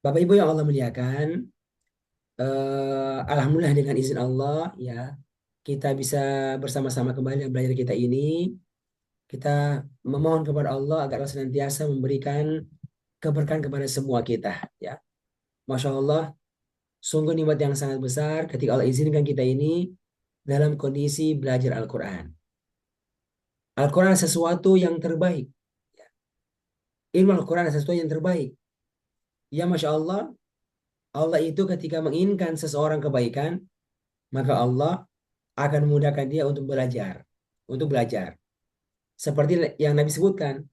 Bapak Ibu yang Allah muliakan, Alhamdulillah dengan izin Allah ya kita bisa bersama-sama kembali dalam belajar kita ini. Kita memohon kepada Allah agar Allah senantiasa memberikan keberkahan kepada semua kita. Ya, Masya Allah, sungguh nikmat yang sangat besar ketika Allah izinkan kita ini dalam kondisi belajar Al-Quran. Al-Quran sesuatu yang terbaik. Ya, ilmu Al-Quran adalah sesuatu yang terbaik. Ya Masya Allah, Allah itu ketika menginginkan seseorang kebaikan, maka Allah akan memudahkan dia untuk belajar. Untuk belajar. Seperti yang Nabi sebutkan,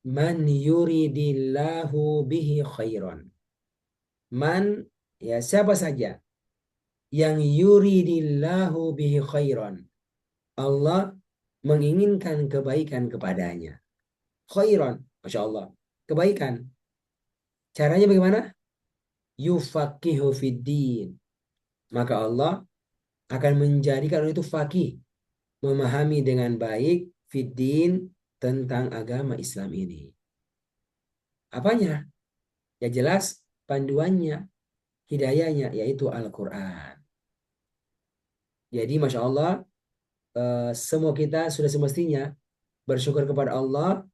man yuridillahu bihi khairan. Man, ya siapa saja yang yuridillahu bihi khairan. Allah menginginkan kebaikan kepadanya. Khairan, Masya Allah. Kebaikan. Caranya bagaimana? Yufaqihu fiddin. Maka Allah akan menjadikan orang itu faqih, memahami dengan baik fiddin, tentang agama Islam ini. Apanya? Ya jelas panduannya, hidayahnya yaitu Al-Quran. Jadi Masya Allah, semua kita sudah semestinya bersyukur kepada Allah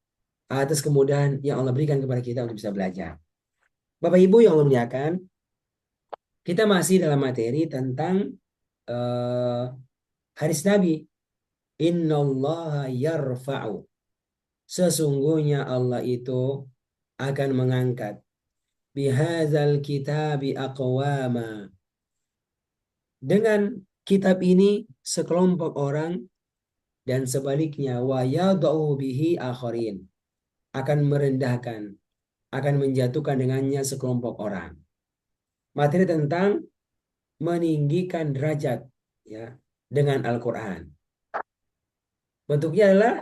atas kemudahan yang Allah berikan kepada kita untuk bisa belajar. Bapak Ibu yang Allah muliakan, kita masih dalam materi tentang uh, hadis Nabi. Innallaha yarfa'u. Sesungguhnya Allah itu akan mengangkat bihadzal kitabi aqwama. Dengan kitab ini sekelompok orang, dan sebaliknya wa yadau bihi akharin. Akan merendahkan, akan menjatuhkan dengannya sekelompok orang. Materi tentang meninggikan derajat ya dengan Al-Qur'an. Bentuknya adalah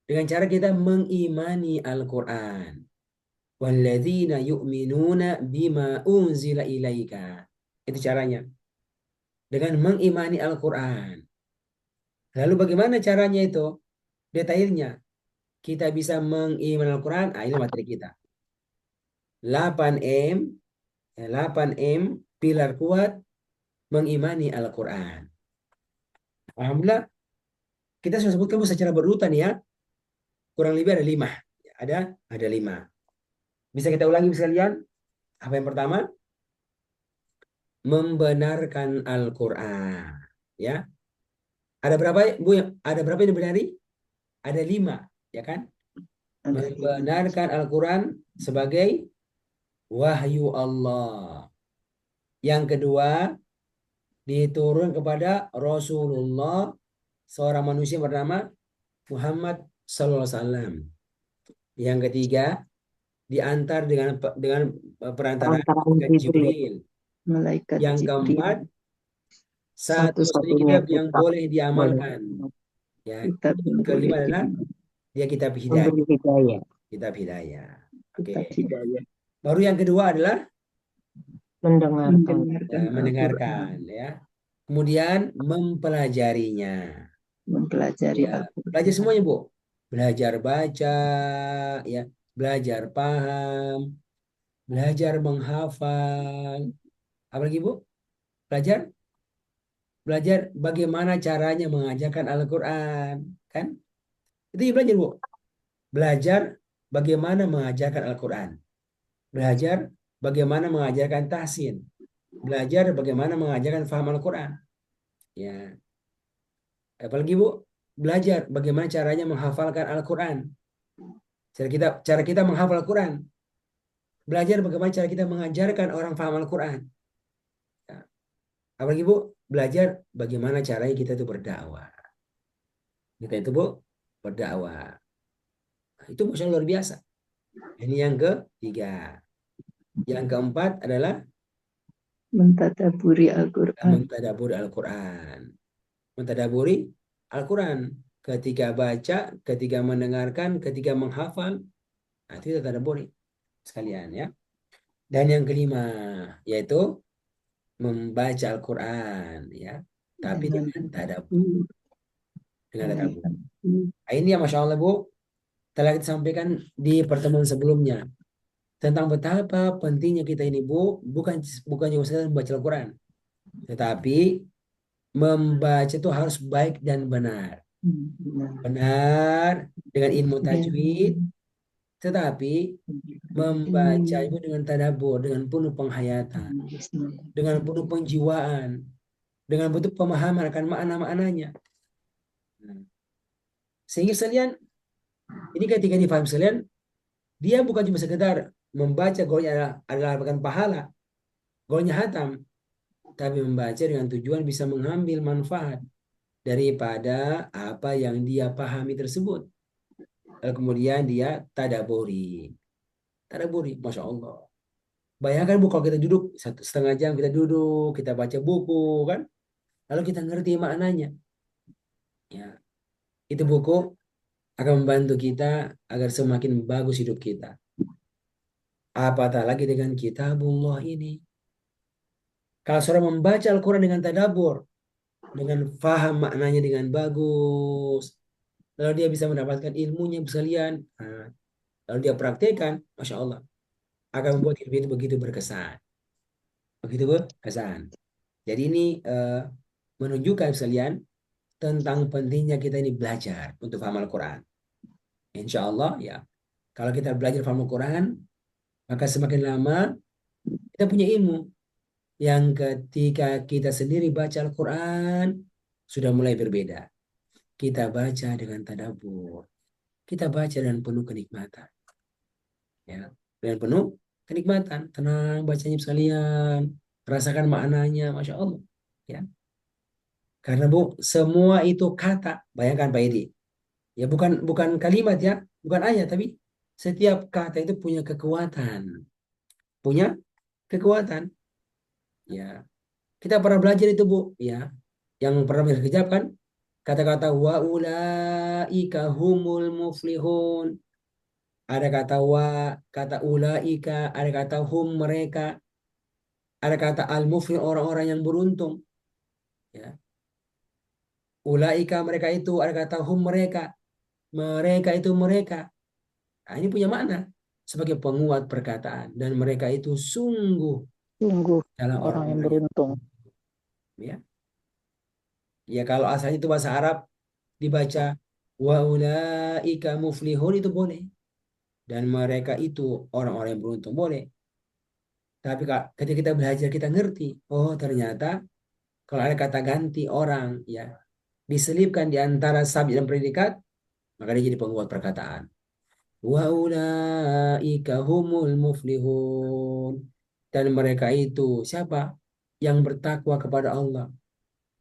dengan cara kita mengimani Al-Qur'an. Walladzina yu'minuna bima unzila ilaika. Itu caranya. Dengan mengimani Al-Quran. Lalu bagaimana caranya itu? Detailnya. Kita bisa mengimani Al-Quran. Ah, ini materi kita. 8M. 8M. Pilar kuat mengimani Al-Quran. Alhamdulillah. Kita sudah sebutkan secara berurutan ya. Kurang lebih ada 5. Ada 5. Bisa kita ulangi sekalian. Apa yang pertama? Membenarkan Al-Quran. Ya. Ada berapa Bu? Ada berapa yang dibenari? Ada 5, ya kan? Ada 5. Membenarkan Al-Quran sebagai wahyu Allah. Yang kedua, diturun kepada Rasulullah, seorang manusia bernama Muhammad Sallallahu Alaihi Wasallam. Yang ketiga, diantar dengan perantaraan Perantaraan Jibril, Jibril. malaikat Yang Jibril. keempat, satu-satunya Satu-satunya kitab yang kitab boleh boleh diamalkan. Ya, kitab yang boleh kelima adalah dia kitab hidayah. memberi hidayah. Kitab hidayah. Oke. Kitab hidayah. Baru yang kedua adalah Mendengarkan Al-Quran, mendengarkan ya. Kemudian mempelajarinya. mempelajari Ya, belajar Al-Quran, semuanya, Bu. Belajar baca ya, belajar paham, belajar menghafal. Apalagi, Bu? Belajar belajar bagaimana caranya mengajarkan Al-Qur'an, kan? Itu ya belajar, Bu. Belajar bagaimana mengajarkan Al-Qur'an. Belajar bagaimana mengajarkan tahsin. Belajar bagaimana mengajarkan faham Al-Qur'an. Ya. Apalagi Bu, belajar bagaimana caranya menghafalkan Al-Quran. Cara kita menghafal Al-Quran. Belajar bagaimana cara kita mengajarkan orang paham Al-Quran. Ya. Apalagi Bu, belajar bagaimana caranya kita itu berdakwah. Kita itu Bu, berdakwah. Nah, itu masalah luar biasa. Ini yang ketiga. Yang keempat adalah mentadaburi Al-Quran, mentadaburi Al-Quran. Mentadaburi Al-Quran. Ketika baca, ketika mendengarkan, ketika menghafal. Nah, itu kita tadaburi sekalian ya. Dan yang kelima yaitu membaca Al-Quran ya, tapi dengan dengan tadabbur, tadabbur, dengan dengan tadabbur. tadabbur. Nah, ini ya Masya Allah Bu, telah kita sampaikan di pertemuan sebelumnya tentang betapa pentingnya kita ini Bu, bukan cuma sekedar membaca Al-Quran, tetapi membaca itu harus baik dan benar. Benar dengan ilmu tajwid, tetapi membaca itu dengan tadabbur, dengan penuh penghayatan, dengan penuh penjiwaan, dengan bentuk pemahaman akan makna-maknanya. Sehingga sekalian, ini ketika difahami sekalian, dia bukan cuma sekedar membaca golnya adalah bukan pahala, golnya hatam, tapi membaca dengan tujuan bisa mengambil manfaat daripada apa yang dia pahami tersebut. Lalu kemudian dia tadaburi. Tadaburi, Masya Allah. Bayangkan Bu, kalau kita duduk 1,5 jam, kita duduk, kita baca buku, kan? Lalu kita ngerti maknanya. Ya, itu buku akan membantu kita agar semakin bagus hidup kita. Apatah lagi dengan kitabullah ini. Kalau seorang membaca Al-Quran dengan tadabbur, dengan faham maknanya dengan bagus, lalu dia bisa mendapatkan ilmunya sekalian, lalu dia praktekkan, Masya Allah, akan membuat hidup ini begitu berkesan. Begitu berkesan. Jadi ini menunjukkan sekalian tentang pentingnya kita ini belajar untuk paham Al-Quran. Insya Allah ya, kalau kita belajar paham Al-Quran, maka semakin lama kita punya ilmu. Yang ketika kita sendiri baca Al-Quran, sudah mulai berbeda. Kita baca dengan tadabbur. Kita baca dengan penuh kenikmatan. Ya, dengan penuh kenikmatan. Tenang bacanya sekalian. Rasakan maknanya, Masya Allah. Ya. Karena Bu, semua itu kata. Bayangkan Pak Edi. Ya bukan bukan kalimat ya, bukan ayat, tapi setiap kata itu punya kekuatan. Punya kekuatan. Ya, kita pernah belajar itu Bu, ya. Yang pernah belajar kejap kan? Kata-kata wa ulaika humul muflihun. Ada kata wa, kata ulaika, ada kata hum mereka, ada kata al muflih orang-orang yang beruntung. Ya. Ulaika mereka itu, ada kata hum mereka itu mereka. Nah, ini punya makna sebagai penguat perkataan, dan mereka itu sungguh Sungguh adalah orang yang orang-orang yang beruntung. ya. Ya kalau asalnya itu bahasa Arab dibaca wa ulaika muflihun itu boleh, dan mereka itu orang-orang yang beruntung boleh. Tapi Kak, ketika kita belajar kita ngerti, oh ternyata kalau ada kata ganti orang ya diselipkan di antara subjek dan predikat, maka dia jadi penguat perkataan. Wa ulaika humul muflihun. Dan mereka itu siapa? Yang bertakwa kepada Allah,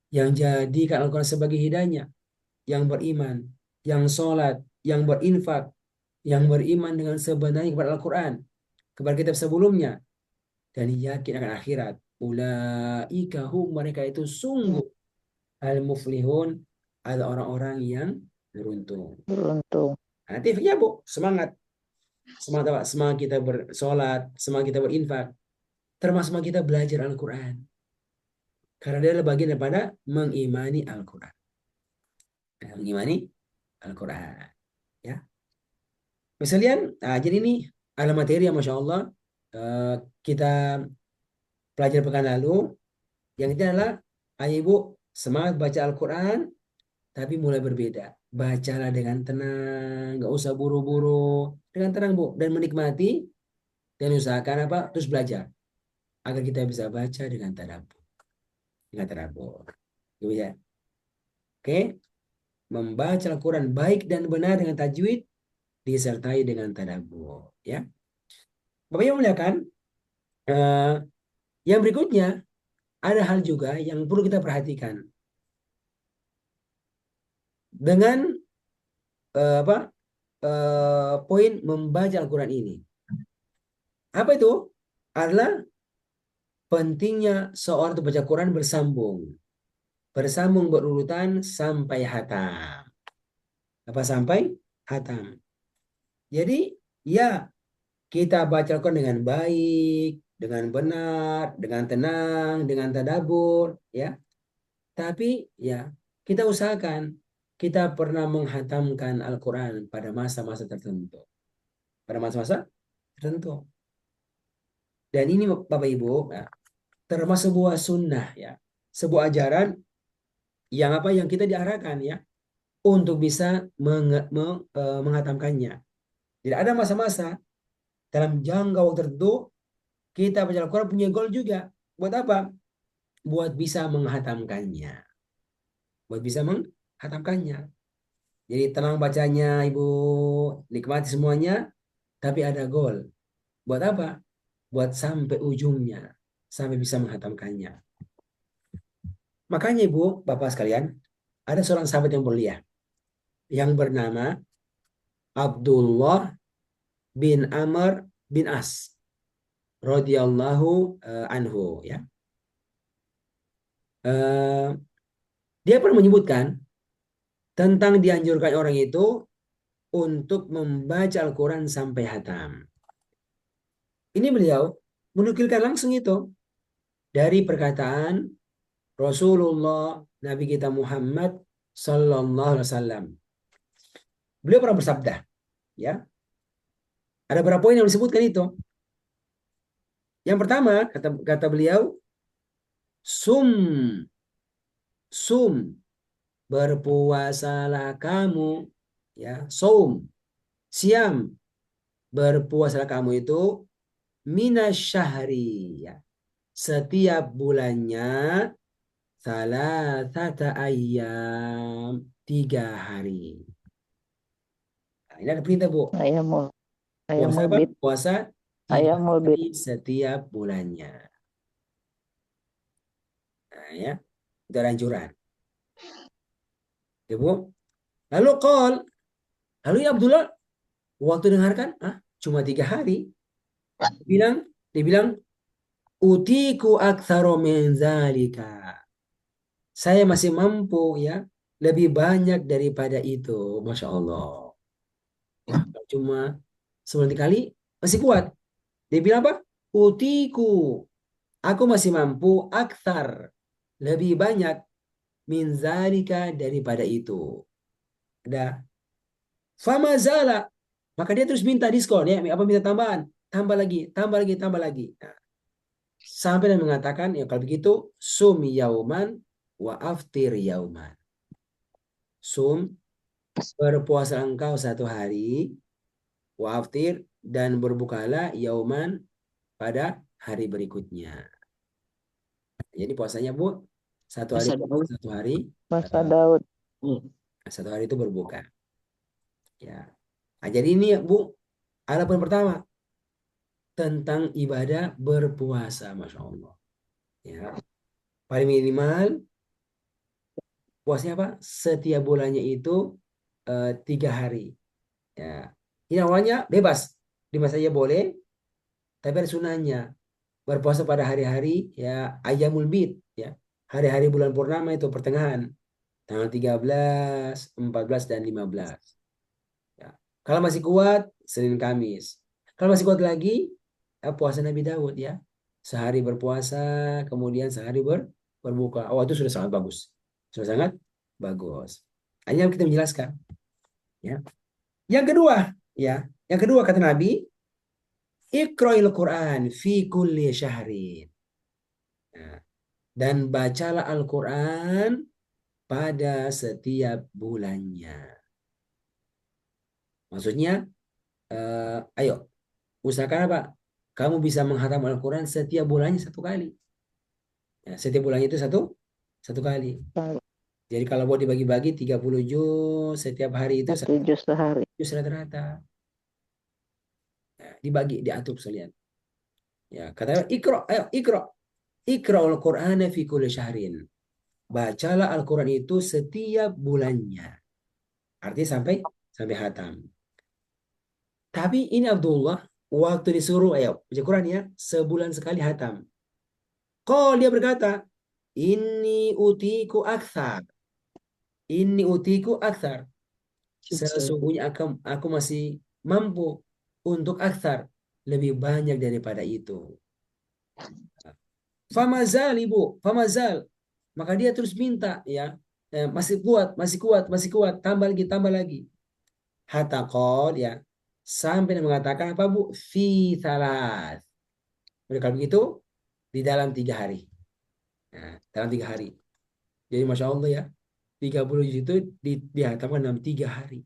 yang jadikan Al-Quran sebagai hidayahnya, yang beriman, yang sholat, yang berinfak, yang beriman dengan sebenarnya kepada Al-Quran, kepada kitab sebelumnya, dan yakin akan akhirat. Ulaika hum, mereka itu sungguh al-muflihun, ada orang-orang yang beruntung. Beruntung. Nanti ya Bu, semangat. Semangat apa? Semangat kita bersolat, semangat kita berinfak, termasuk semangat kita belajar Al-Quran. Karena dia adalah bagian daripada mengimani Al-Quran. Mengimani Al-Quran. Ya. Misalnya, jadi ini ada materi yang Masya Allah kita pelajari pekan lalu. Yang ini adalah, ayo Ibu, semangat baca Al-Quran, tapi mulai berbeda. Bacalah dengan tenang, nggak usah buru-buru, dengan tenang Bu, dan menikmati, dan usahakan apa? Terus belajar agar kita bisa baca dengan tadabbur, dengan tadabbur. Gitu ya. Oke, membaca Al-Quran baik dan benar dengan tajwid disertai dengan tadabbur. Ya, Bapak yang muliakan, eh, yang berikutnya ada hal juga yang perlu kita perhatikan dengan apa poin membaca Al-Quran ini. Apa itu? Adalah pentingnya seorang itu baca Quran bersambung. Bersambung berurutan sampai hatam. Apa sampai hatam? Jadi ya kita baca Al-Quran dengan baik, dengan benar, dengan tenang, dengan tadabur, ya. Tapi ya kita usahakan kita pernah menghatamkan Al-Quran pada masa-masa tertentu. Pada masa-masa tertentu. Dan ini Bapak Ibu, ya, termasuk sebuah sunnah ya, sebuah ajaran yang apa yang kita diarahkan ya untuk bisa menghatamkannya. Tidak ada masa-masa dalam jangka waktu tertentu kita baca Al-Quran punya goal juga. Buat apa? Buat bisa menghatamkannya. Buat bisa menghatamkannya. Jadi tenang bacanya Ibu, nikmati semuanya, tapi ada goal. Buat apa? Buat sampai ujungnya, sampai bisa menghatamkannya. Makanya Ibu, Bapak sekalian, ada seorang sahabat yang mulia yang bernama Abdullah bin Amr bin As radhiyallahu anhu ya. Eh, dia pernah menyebutkan tentang dianjurkan orang itu untuk membaca Al-Quran sampai hatam. Ini beliau menukilkan langsung itu dari perkataan Rasulullah Nabi kita Muhammad Sallallahu Alaihi Wasallam. Beliau pernah bersabda, ya. Ada beberapa poin yang disebutkan itu. Yang pertama, kata beliau, sum, sum, berpuasalah kamu, ya, saum, siam, berpuasalah kamu itu minasyahri, ya. Setiap bulannya salasata ayyam, 3 hari. Nah, ini ada perintah Bu. Ayamul Puasa ayamul apa? bid Puasa 3 hari bid. setiap bulannya. Nah, ya, itu ada anjuran. Ya, Bu. Lalu ya Abdullah, waktu dengarkan, cuma 3 hari. Dia bilang, utiku aktsaro min zalika. Saya masih mampu ya, lebih banyak daripada itu. Masya Allah. Wah, cuma sebulan 3 kali masih kuat. Dia bilang apa? Utiku. Aku masih mampu aktsar. Lebih banyak min zalika daripada itu. Ada famazala. Maka dia terus minta diskon ya, apa minta tambahan, tambah lagi, tambah lagi, tambah lagi. Nah, sampai dia mengatakan ya kalau begitu sum yauman wa aftir yauman. Sum, berpuasa engkau 1 hari, wa aftir, dan berbukalah yauman pada hari berikutnya. Jadi puasanya Bu, satu hari Masa puasa, Daud. 1 hari, Masa eh, Daud. 1 hari itu berbuka. Ya. Nah, jadi ini Bu, ada poin pertama tentang ibadah berpuasa, masya Allah. Ya, paling minimal puasnya apa? Setiap bulannya itu 3 hari. Ya, ini awalnya bebas, 5 saja boleh, tapi ada sunahnya. Berpuasa pada hari-hari ya Ayyamul Bid, ya, hari-hari bulan purnama itu pertengahan, tanggal 13, 14 dan 15. Ya. Kalau masih kuat, Senin Kamis. Kalau masih kuat lagi, puasa Nabi Daud ya. Sehari berpuasa, kemudian sehari berbuka. Oh, itu sudah sangat bagus. Sudah sangat bagus. Hanya kita menjelaskan. Ya. Yang kedua, ya. Yang kedua kata Nabi, Iqra'il Quran fi kulli syahrin. Nah, dan bacalah Al-Quran pada setiap bulannya. Maksudnya, ayo usahakan apa? Kamu bisa menghatam Al-Quran setiap bulannya 1 kali. Ya, setiap bulannya itu satu kali. Jadi kalau mau dibagi-bagi 30 juz setiap hari itu 1 juz sehari. juz rata-rata. Ya, dibagi, diatur sekalian. Ya, kata Iqra, ayo Iqra. Iqra al-Qur'an fi kulli syahrin. Bacalah Al-Quran itu setiap bulannya. Artinya sampai sampai hatam. Tapi ini Abdullah waktu disuruh ayo baca Quran ya, sebulan sekali hatam. Kok dia berkata, ini utiku akthar. Ini utiku akthar. Sesungguhnya aku masih mampu untuk akthar. Lebih banyak daripada itu. Famazal ibu, famazal. Maka dia terus minta ya. Masih kuat, masih kuat, masih kuat. Tambah lagi, tambah lagi. Hatta qol ya. Sampai dia mengatakan apa Bu? Fi salat. Oleh karena itu di dalam 3 hari. Nah, dalam 3 hari. Jadi Masya Allah ya, 30 juz itu dihantamkan dalam 3 hari.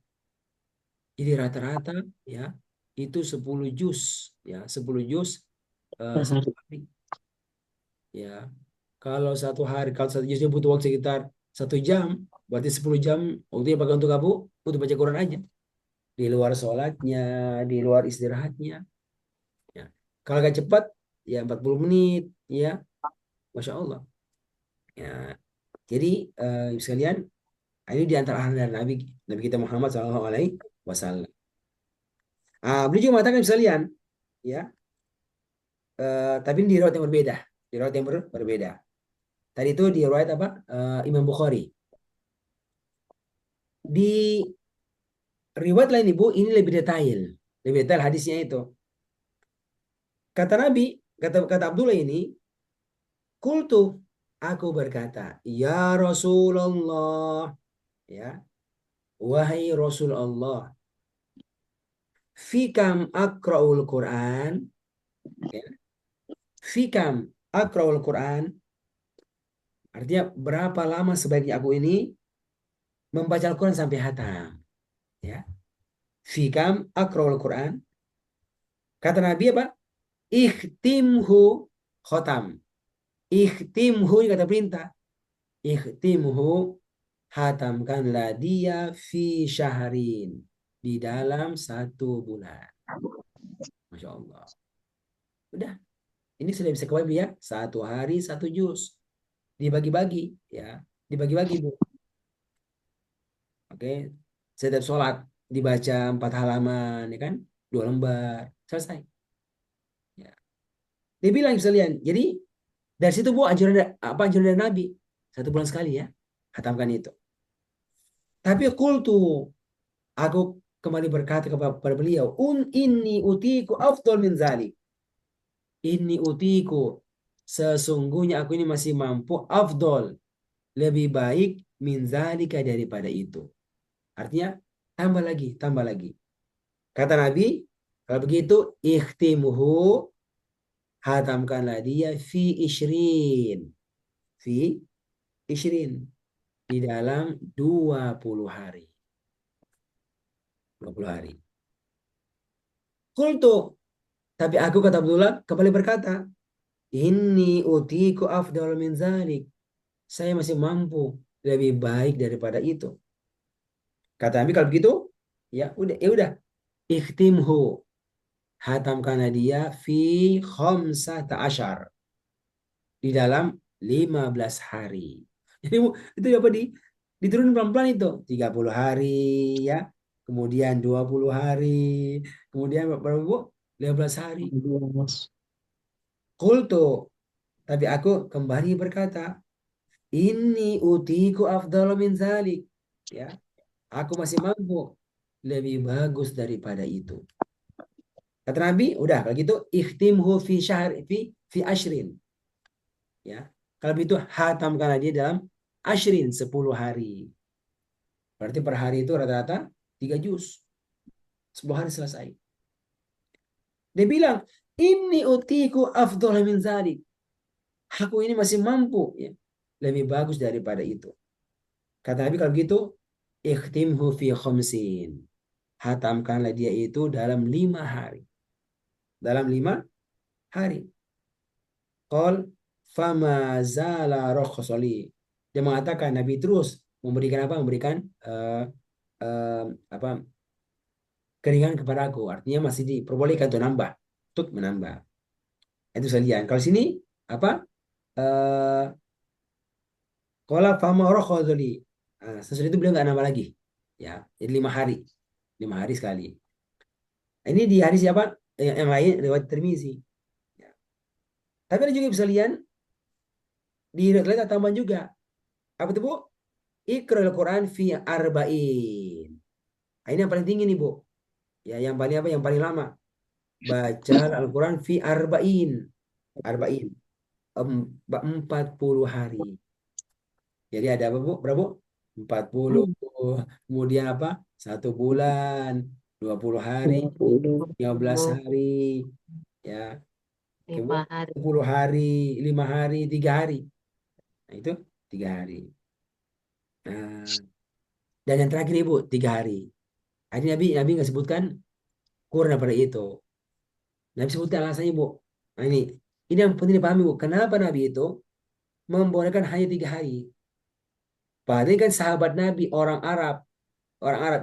Jadi rata-rata ya itu 10 juz ya, 10 juz satu Sehari. hari ya. Kalau satu juznya butuh waktu sekitar 1 jam, berarti 10 jam waktunya pakai untuk apa? Untuk baca Quran aja. Di luar sholatnya, di luar istirahatnya. Ya. Kalau agak cepat ya 40 menit ya, Masya Allah. Ya. Jadi sekalian, ini di antara arahan dari Nabi Nabi kita Muhammad SAW. Beliau juga mengatakan sekalian, ya, tapi ini di riwayat yang berbeda, di riwayat yang berbeda. Tadi itu di riwayat apa? Imam Bukhari. Di riwayat lain Ibu, ini lebih detail hadisnya itu. Kata Nabi, kata Abdullah ini, kultu, aku berkata, ya Rasulullah, ya, wahai Rasulullah, fikam akraul Quran, ya, fikam akraul Quran, artinya berapa lama sebaiknya aku ini membaca Al-Quran sampai hatam, ya. Fikam akraul Quran, kata Nabi apa? Ikhtimhu khotam. Ikhtimhu ini kata perintah. Ikhtimhu, hatamkanlah dia fi syahrin, di dalam 1 bulan. Masya Allah. Udah, ini sudah bisa kebabi ya. 1 hari 1 juz. Dibagi-bagi ya. Dibagi-bagi Bu. Oke. Setiap sholat dibaca 4 halaman ya kan. 2 lembar. Selesai. Ya. Dia bilang sekalian. Jadi dari situ Bu anjuran dari Nabi. 1 bulan sekali ya. Hatamkan itu. Tapi kultu, aku kembali berkata kepada beliau, inni utiku afdol min zalik. Inni utiku, sesungguhnya aku ini masih mampu, afdol, lebih baik min zalika, daripada itu. Artinya tambah lagi, tambah lagi. Kata Nabi, kalau begitu ikhtimuhu, hatamkanlah dia fi ishrin, fi ishrin, di dalam 20 hari. 20 hari. Kultu, tapi aku kata Abdullah kembali berkata, ini utiku afdal min zalik. Saya masih mampu lebih baik daripada itu. Kata Nabi kalau begitu, ya udah, ikhtimhu, hatamkan dia fi khamsata asyar, di dalam 15 hari. Jadi itu apa diturun pelan-pelan itu, 30 hari ya, kemudian 20 hari, kemudian berapa Bu? 15 hari. Yes. Kultu, tapi aku kembali berkata, ini utiku afdalu min zalik. Ya, aku masih mampu lebih bagus daripada itu. Kata Nabi, udah kalau gitu ikhtimhu fi syahr fi ashrin. Ya. Kalau begitu hatamkan dia dalam ashrin, 10 hari. Berarti per hari itu rata-rata 3 juz. 10 hari selesai. Dia bilang, ini utiku afdalu min zalik. Aku ini masih mampu ya, lebih bagus daripada itu. Kata Nabi kalau begitu, ikhtimhu fi khamsin. Hatamkanlah dia itu dalam 5 hari. Dalam 5 hari. Qal fama zala rokhsoli. Dia mengatakan Nabi terus memberikan apa? Memberikan eh, eh, apa? Keringan kepada aku. Artinya masih diperbolehkan untuk nambah, untuk menambah. Itu sekalian. Kalau sini apa? Eh Qala fama rokhsoli. Sesudah itu beliau nggak nambah lagi. Ya, jadi 5 hari. 5 hari sekali. Ini di hadis siapa? Yang lain riwayat Tirmizi. Ya. Tapi ada juga bisa lihat di riwayat lain ada tambahan juga. Apa itu Bu? Iqra'ul Quran fi arba'in. Ini yang paling tinggi nih Bu. Ya, yang paling apa? Yang paling lama. Baca Al-Quran fi arba'in. Arba'in. 40 hari. Jadi ada apa Bu? Berapa Bu? 40. Kemudian apa? 1 bulan. 20 hari. 20. 15 hari. Ya. 5 hari. 10 hari, 5 hari, 3 hari. Nah, itu 3 hari. Nah, dan yang terakhir Ibu, 3 hari. Ini Nabi nggak sebutkan kurang daripada itu. Nabi sebutkan alasannya Ibu. Nah, ini yang penting dipahami Bu. Kenapa Nabi itu membolehkan hanya 3 hari? Padahal kan sahabat Nabi orang Arab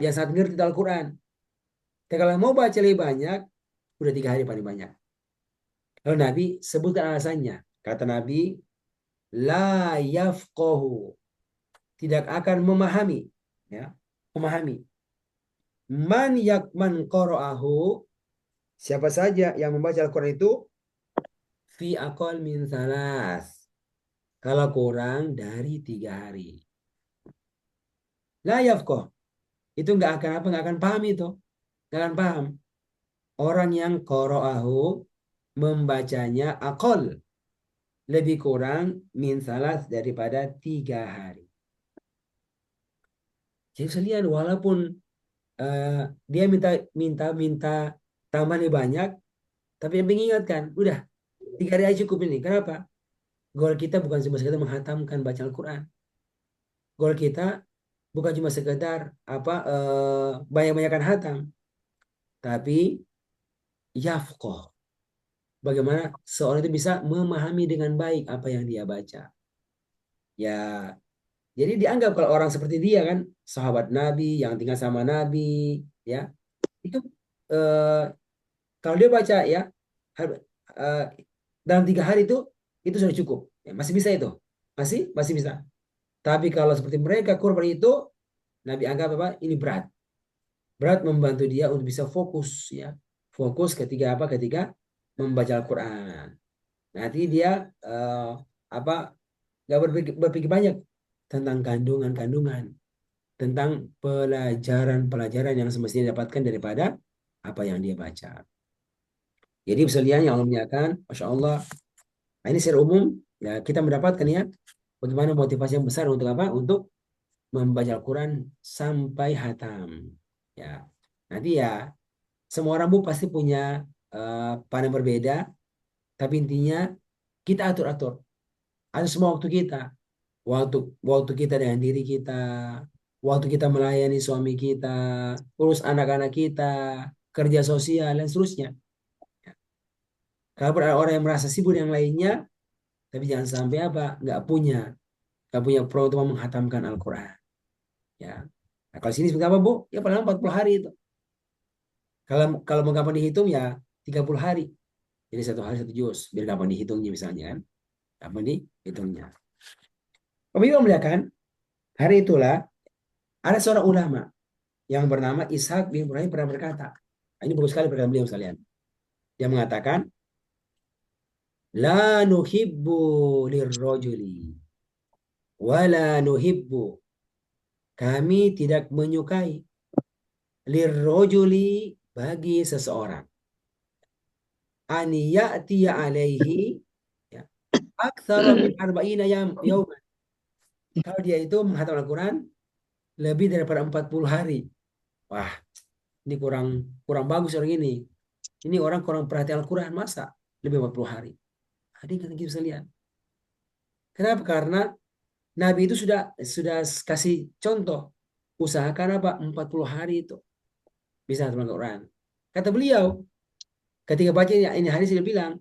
yang sangat ngerti Al-Quran. Dan kalau mau baca lebih banyak, udah 3 hari paling banyak. Lalu Nabi sebutkan alasannya. Kata Nabi, la yafqahu, tidak akan memahami, ya, memahami. Man qara'ahu, siapa saja yang membaca Al-Quran itu fi aqal min salas, kalau kurang dari 3 hari. La yafqah, itu nggak akan apa, nggak akan paham itu, nggak akan paham. Orang yang qara'ahu membacanya aqal, lebih kurang min salas, daripada 3 hari. Jadi sekalian, walaupun dia minta minta minta tambah lebih banyak, tapi yang mengingatkan, udah 3 hari aja cukup ini. Kenapa? Goal kita bukan cuma sekedar menghatamkan baca Al-Quran. Goal kita bukan cuma sekedar apa banyak-banyakan hatam, tapi yafqoh. Bagaimana seorang itu bisa memahami dengan baik apa yang dia baca. Ya, jadi dianggap kalau orang seperti dia kan, sahabat Nabi yang tinggal sama Nabi, ya, itu eh, kalau dia baca ya eh, dalam 3 hari itu sudah cukup. Ya, masih bisa itu, masih bisa. Tapi kalau seperti mereka kurban itu, Nabi anggap apa? Ini berat. Berat membantu dia untuk bisa fokus, ya. Fokus ketika apa? Ketika membaca Al-Quran. Nanti dia apa? Gak berpikir banyak tentang kandungan-kandungan, tentang pelajaran-pelajaran yang semestinya didapatkan daripada apa yang dia baca. Jadi sekalian yang Allah muliakan, Masya Allah. Nah, ini secara umum ya kita mendapatkan ya bagaimana motivasi yang besar untuk apa? Untuk membaca Al-Quran sampai hatam. Ya, nanti ya semua orang Bu pasti punya pandangan berbeda, tapi intinya kita atur-atur. Atur semua waktu kita, waktu waktu kita dengan diri kita, waktu kita melayani suami kita, urus anak-anak kita, kerja sosial dan seterusnya. Kalau ada orang yang merasa sibuk yang lainnya, tapi jangan sampai apa, nggak punya peluang untuk menghatamkan Al-Quran. Ya, nah, kalau sini seperti apa Bu? Ya paling 40 hari itu. Kalau kalau mau gampang dihitung ya 30 hari. Jadi 1 hari 1 juz. Biar gampang dihitungnya misalnya kan. Gampang dihitungnya. Pemirsa memuliakan, hari itulah ada seorang ulama yang bernama Ishaq bin Ibrahim pernah berkata. Nah, ini bagus sekali perkataan beliau sekalian. Dia mengatakan, la nuhibbu lirrojuli wala nuhibbu, kami tidak menyukai lirrojuli, bagi seseorang, an ya'tiya alaihi, ya, aktsara min arba'ina yauman, kalau dia itu menghafal Al-Quran lebih daripada 40 hari. Wah, ini kurang kurang bagus orang ini. Ini orang kurang perhatian Al-Quran, masa lebih 40 hari. Adik kan kita bisa lihat. Kenapa? Karena Nabi itu sudah kasih contoh. Usahakan apa? 40 hari itu bisa hafal Al-Quran. Kata beliau, ketika baca ini hadis dia bilang,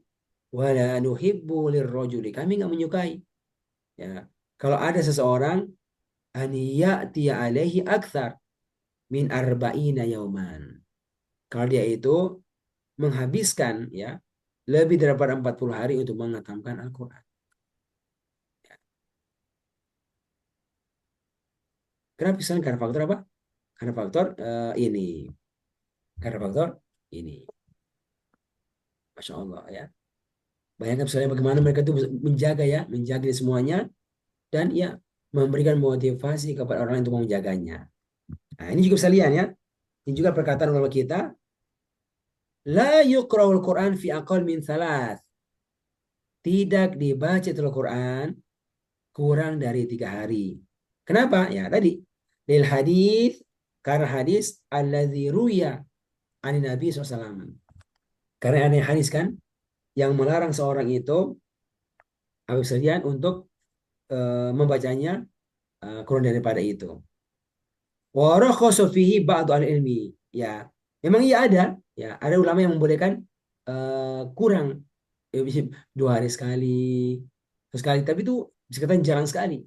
wala nuhibbu lirrajuli, kami nggak menyukai. Ya, kalau ada seseorang an ya'tiya alaihi akthar min arba'ina yauman. Kalau dia itu menghabiskan ya lebih daripada 40 hari untuk menghatamkan Al-Quran. Kenapa? Karena faktor apa? Karena faktor ini. Karena faktor ini. Masya Allah ya. Bayangkan misalnya bagaimana mereka itu menjaga ya, menjaga semuanya, dan ya memberikan motivasi kepada orang lain untuk menjaganya. Nah, ini juga bisa lihat ya. Ini juga perkataan ulama kita, la yuqra'ul Quran fi aqal min salas. Tidak dibaca Al-Quran kurang dari 3 hari. Kenapa? Ya tadi. Lil hadis, karena hadis alladzi ruya ani Nabi SAW. Karena ada hadis kan yang melarang seorang itu Habib sekalian untuk membacanya kurang daripada itu. Wa rakhasa fihi ba'du al-ilmi. Ya, memang iya ada ulama yang membolehkan kurang bisa 2 hari sekali, tapi itu bisa katakan jarang sekali.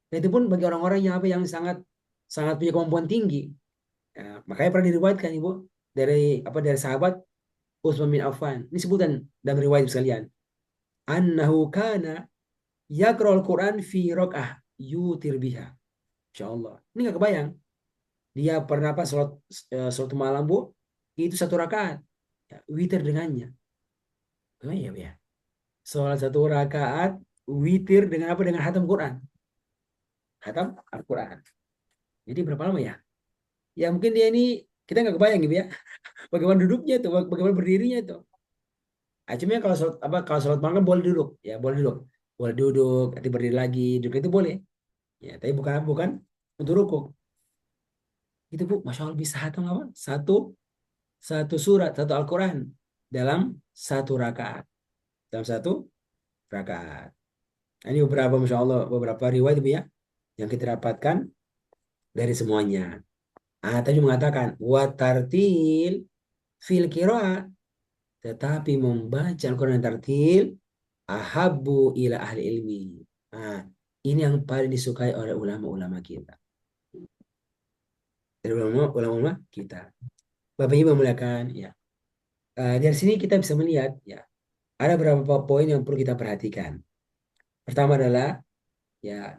Dan itu pun bagi orang-orang yang apa yang sangat sangat punya kemampuan tinggi. Ya, makanya pernah diriwayatkan Ibu dari sahabat Utsman bin Affan. Ini sebutan dalam riwayat sekalian. Annahu kana yaqra'ul Quran fi raq'ah yutir biha. Insyaallah. Ini nggak kebayang. Dia pernah apa sholat malam Bu, itu 1 rakaat. Ya, witir dengannya. Oh iya ya. Sholat 1 rakaat witir dengan apa? Dengan hatam Quran. Hatam Al-Quran. Jadi berapa lama ya? Ya mungkin dia ini kita nggak kebayang gitu ya. Bagaimana duduknya itu, bagaimana berdirinya itu. Cuma kalau sholat malam kan boleh duduk, ya boleh duduk, nanti berdiri lagi, duduk itu boleh. Ya, tapi bukan bukan untuk rukuk. Itu Bu, masya Allah bisa hatam apa? Satu satu surat, satu Al-Quran dalam 1 rakaat, dalam 1 rakaat. Ini beberapa, masya Allah, beberapa riwayat Bu ya, yang kita dapatkan dari semuanya. Tadi mengatakan watartil fil qiraat, tetapi membaca Al-Quran yang tartil ahabbu ila ahli ilmi. Nah, ini yang paling disukai oleh ulama-ulama kita. Dari ulama-ulama kita. Bapak Ibu memuliakan, ya. Dari sini kita bisa melihat, ya, ada beberapa poin yang perlu kita perhatikan. Pertama adalah, ya,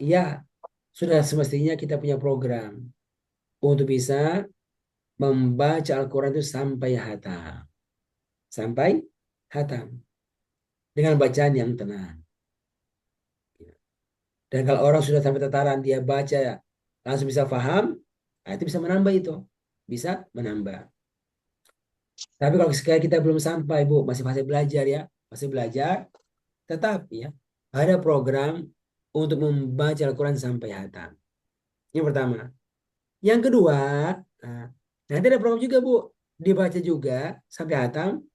sudah semestinya kita punya program untuk bisa membaca Al-Quran itu sampai hatam. Sampai hatam. Dengan bacaan yang tenang. Dan kalau orang sudah sampai tataran dia baca ya, langsung bisa paham, nah itu bisa menambah itu. Bisa menambah. Tapi kalau sekali kita belum sampai, Bu, masih fase belajar ya, masih belajar, tetap ya ada program untuk membaca Al-Quran sampai hatam. Yang pertama. Yang kedua, nah, nanti ada program juga, Bu, dibaca juga sampai hatam,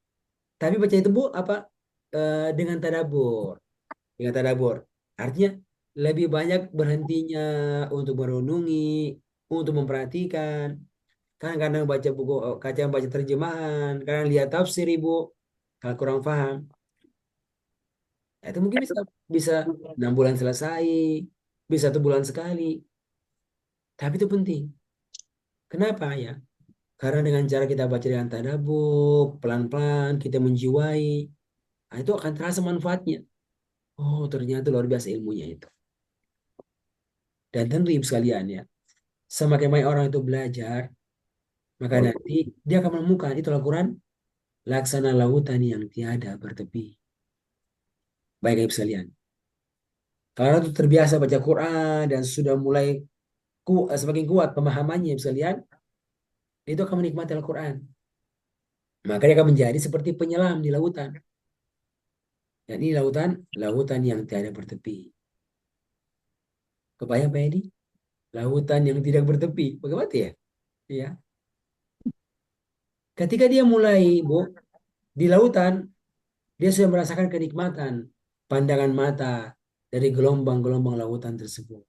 tapi baca itu Bu apa? Dengan tadabbur. Dengan tadabbur. Artinya lebih banyak berhentinya untuk merenungi, untuk memperhatikan. Kadang-kadang baca buku, kadang baca terjemahan, kadang lihat tafsir Ibu. Kalau kurang paham, ya itu mungkin bisa bisa 6 bulan selesai, bisa 1 bulan sekali. Tapi itu penting. Kenapa ya? Karena dengan cara kita baca dengan tadabbur, pelan-pelan kita menjiwai, nah itu akan terasa manfaatnya. Oh, ternyata luar biasa ilmunya itu. Dan tentu ibu sekalian ya, semakin banyak orang itu belajar, maka nanti dia akan menemukan itu Al-Quran laksana lautan yang tiada bertepi. Baik ibu sekalian. Kalau itu terbiasa baca Quran dan sudah mulai semakin kuat pemahamannya ibu sekalian, itu akan menikmati Al-Quran. Maka dia akan menjadi seperti penyelam di lautan. Dan ini lautan yang tiada bertepi. Kebayang Pak Edi? Lautan yang tidak bertepi. Bagaimana ya? Ya. Ketika dia mulai, Bu, di lautan, dia sudah merasakan kenikmatan pandangan mata dari gelombang-gelombang lautan tersebut.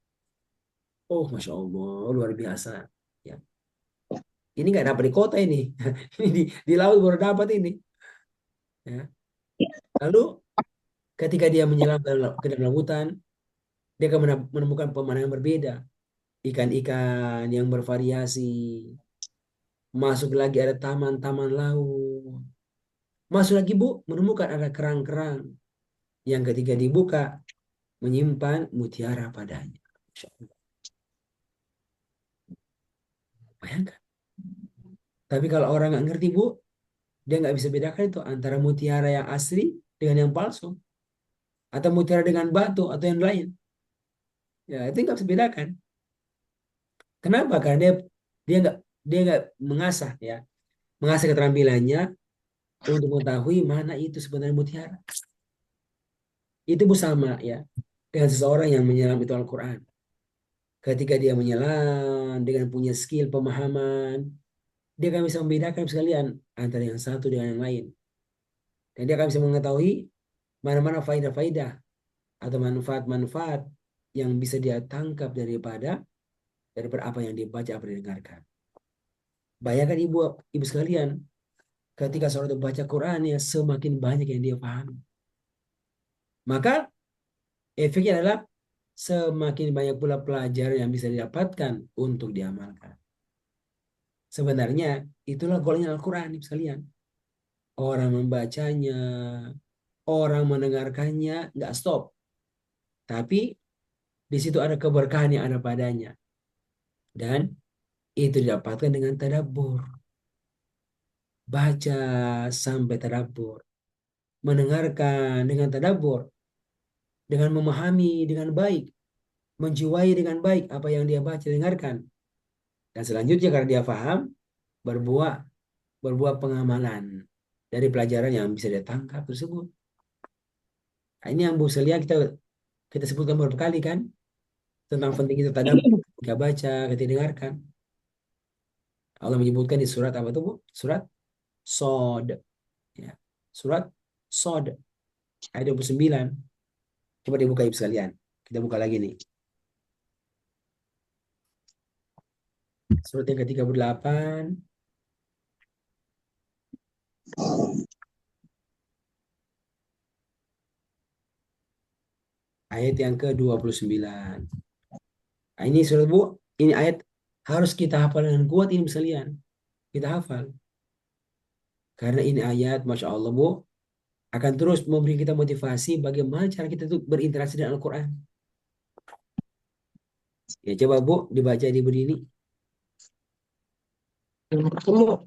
Oh, Masya Allah, luar biasa. Ya. Ini nggak dapat di kota ini. Ini di laut baru dapat ini. Ya. Lalu ketika dia menyelam ke dalam lautan, dia akan menemukan pemandangan berbeda. Ikan-ikan yang bervariasi. Masuk lagi ada taman-taman laut. Masuk lagi Bu, menemukan ada kerang-kerang yang ketika dibuka menyimpan mutiara padanya. Masya Allah. Bayangkan. Tapi kalau orang nggak ngerti Bu, dia nggak bisa bedakan itu antara mutiara yang asli dengan yang palsu. Atau mutiara dengan batu atau yang lain. Ya itu nggak bisa bedakan. Kenapa? Karena dia nggak mengasah ya, mengasah keterampilannya untuk mengetahui mana itu sebenarnya mutiara. Itu Bu sama ya dengan seseorang yang menyelam itu Al-Quran. Ketika dia menyelam dengan punya skill pemahaman, dia akan bisa membedakan sekalian antara yang satu dengan yang lain. Dan dia akan bisa mengetahui mana-mana faidah-faidah atau manfaat-manfaat yang bisa dia tangkap daripada apa yang dibaca, apa yang didengarkan. Bayangkan ibu ibu sekalian, ketika seorang itu baca Quran ya semakin banyak yang dia pahami. Maka efeknya adalah semakin banyak pula pelajaran yang bisa didapatkan untuk diamalkan. Sebenarnya itulah golnya Al-Quran ibu sekalian. Orang membacanya, orang mendengarkannya nggak stop. Tapi di situ ada keberkahan yang ada padanya. Dan itu didapatkan dengan tadabbur. Baca sampai tadabbur. Mendengarkan dengan tadabbur. Dengan memahami dengan baik. Menjiwai dengan baik apa yang dia baca, dengarkan. Dan selanjutnya karena dia paham, berbuat berbuat pengamalan dari pelajaran yang bisa dia tangkap tersebut. Nah, ini yang Bu Celia kita kita sebutkan beberapa kali kan tentang penting itu tadabbur ketika baca, ketika dengarkan. Allah menyebutkan di surat apa itu Bu? Surat Sod. Ya. Surat Sod ayat 29. Coba dibuka ibu sekalian. Kita buka lagi nih. Surat yang ke-38 ayat yang ke-29. Nah, ini surat Bu, ini ayat harus kita hafal dengan kuat ini sekalian. Kita hafal. Karena ini ayat, Masya Allah Bu, akan terus memberi kita motivasi bagaimana cara kita untuk berinteraksi dengan Al-Quran. Ya coba Bu, dibaca di ini. Ketemu.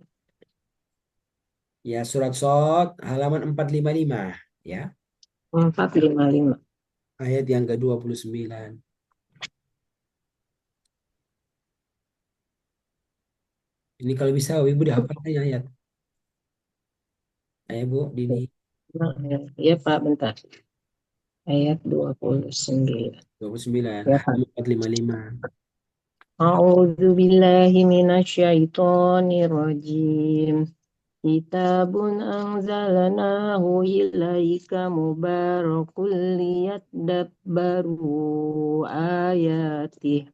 Ya surat Sod halaman 455. Ya, 455. ayat yang ke-29. Ini kalau bisa Ibu dihafalkan ayat. Ayo Bu, Dini. Ya Pak, bentar. Ayat 29. 29, Ya Pak. halaman 455. A'udzu billahi minasyaitonir rajim. Kitabun anzalnahu ilaika mubarakul liyadabbaru ayatih.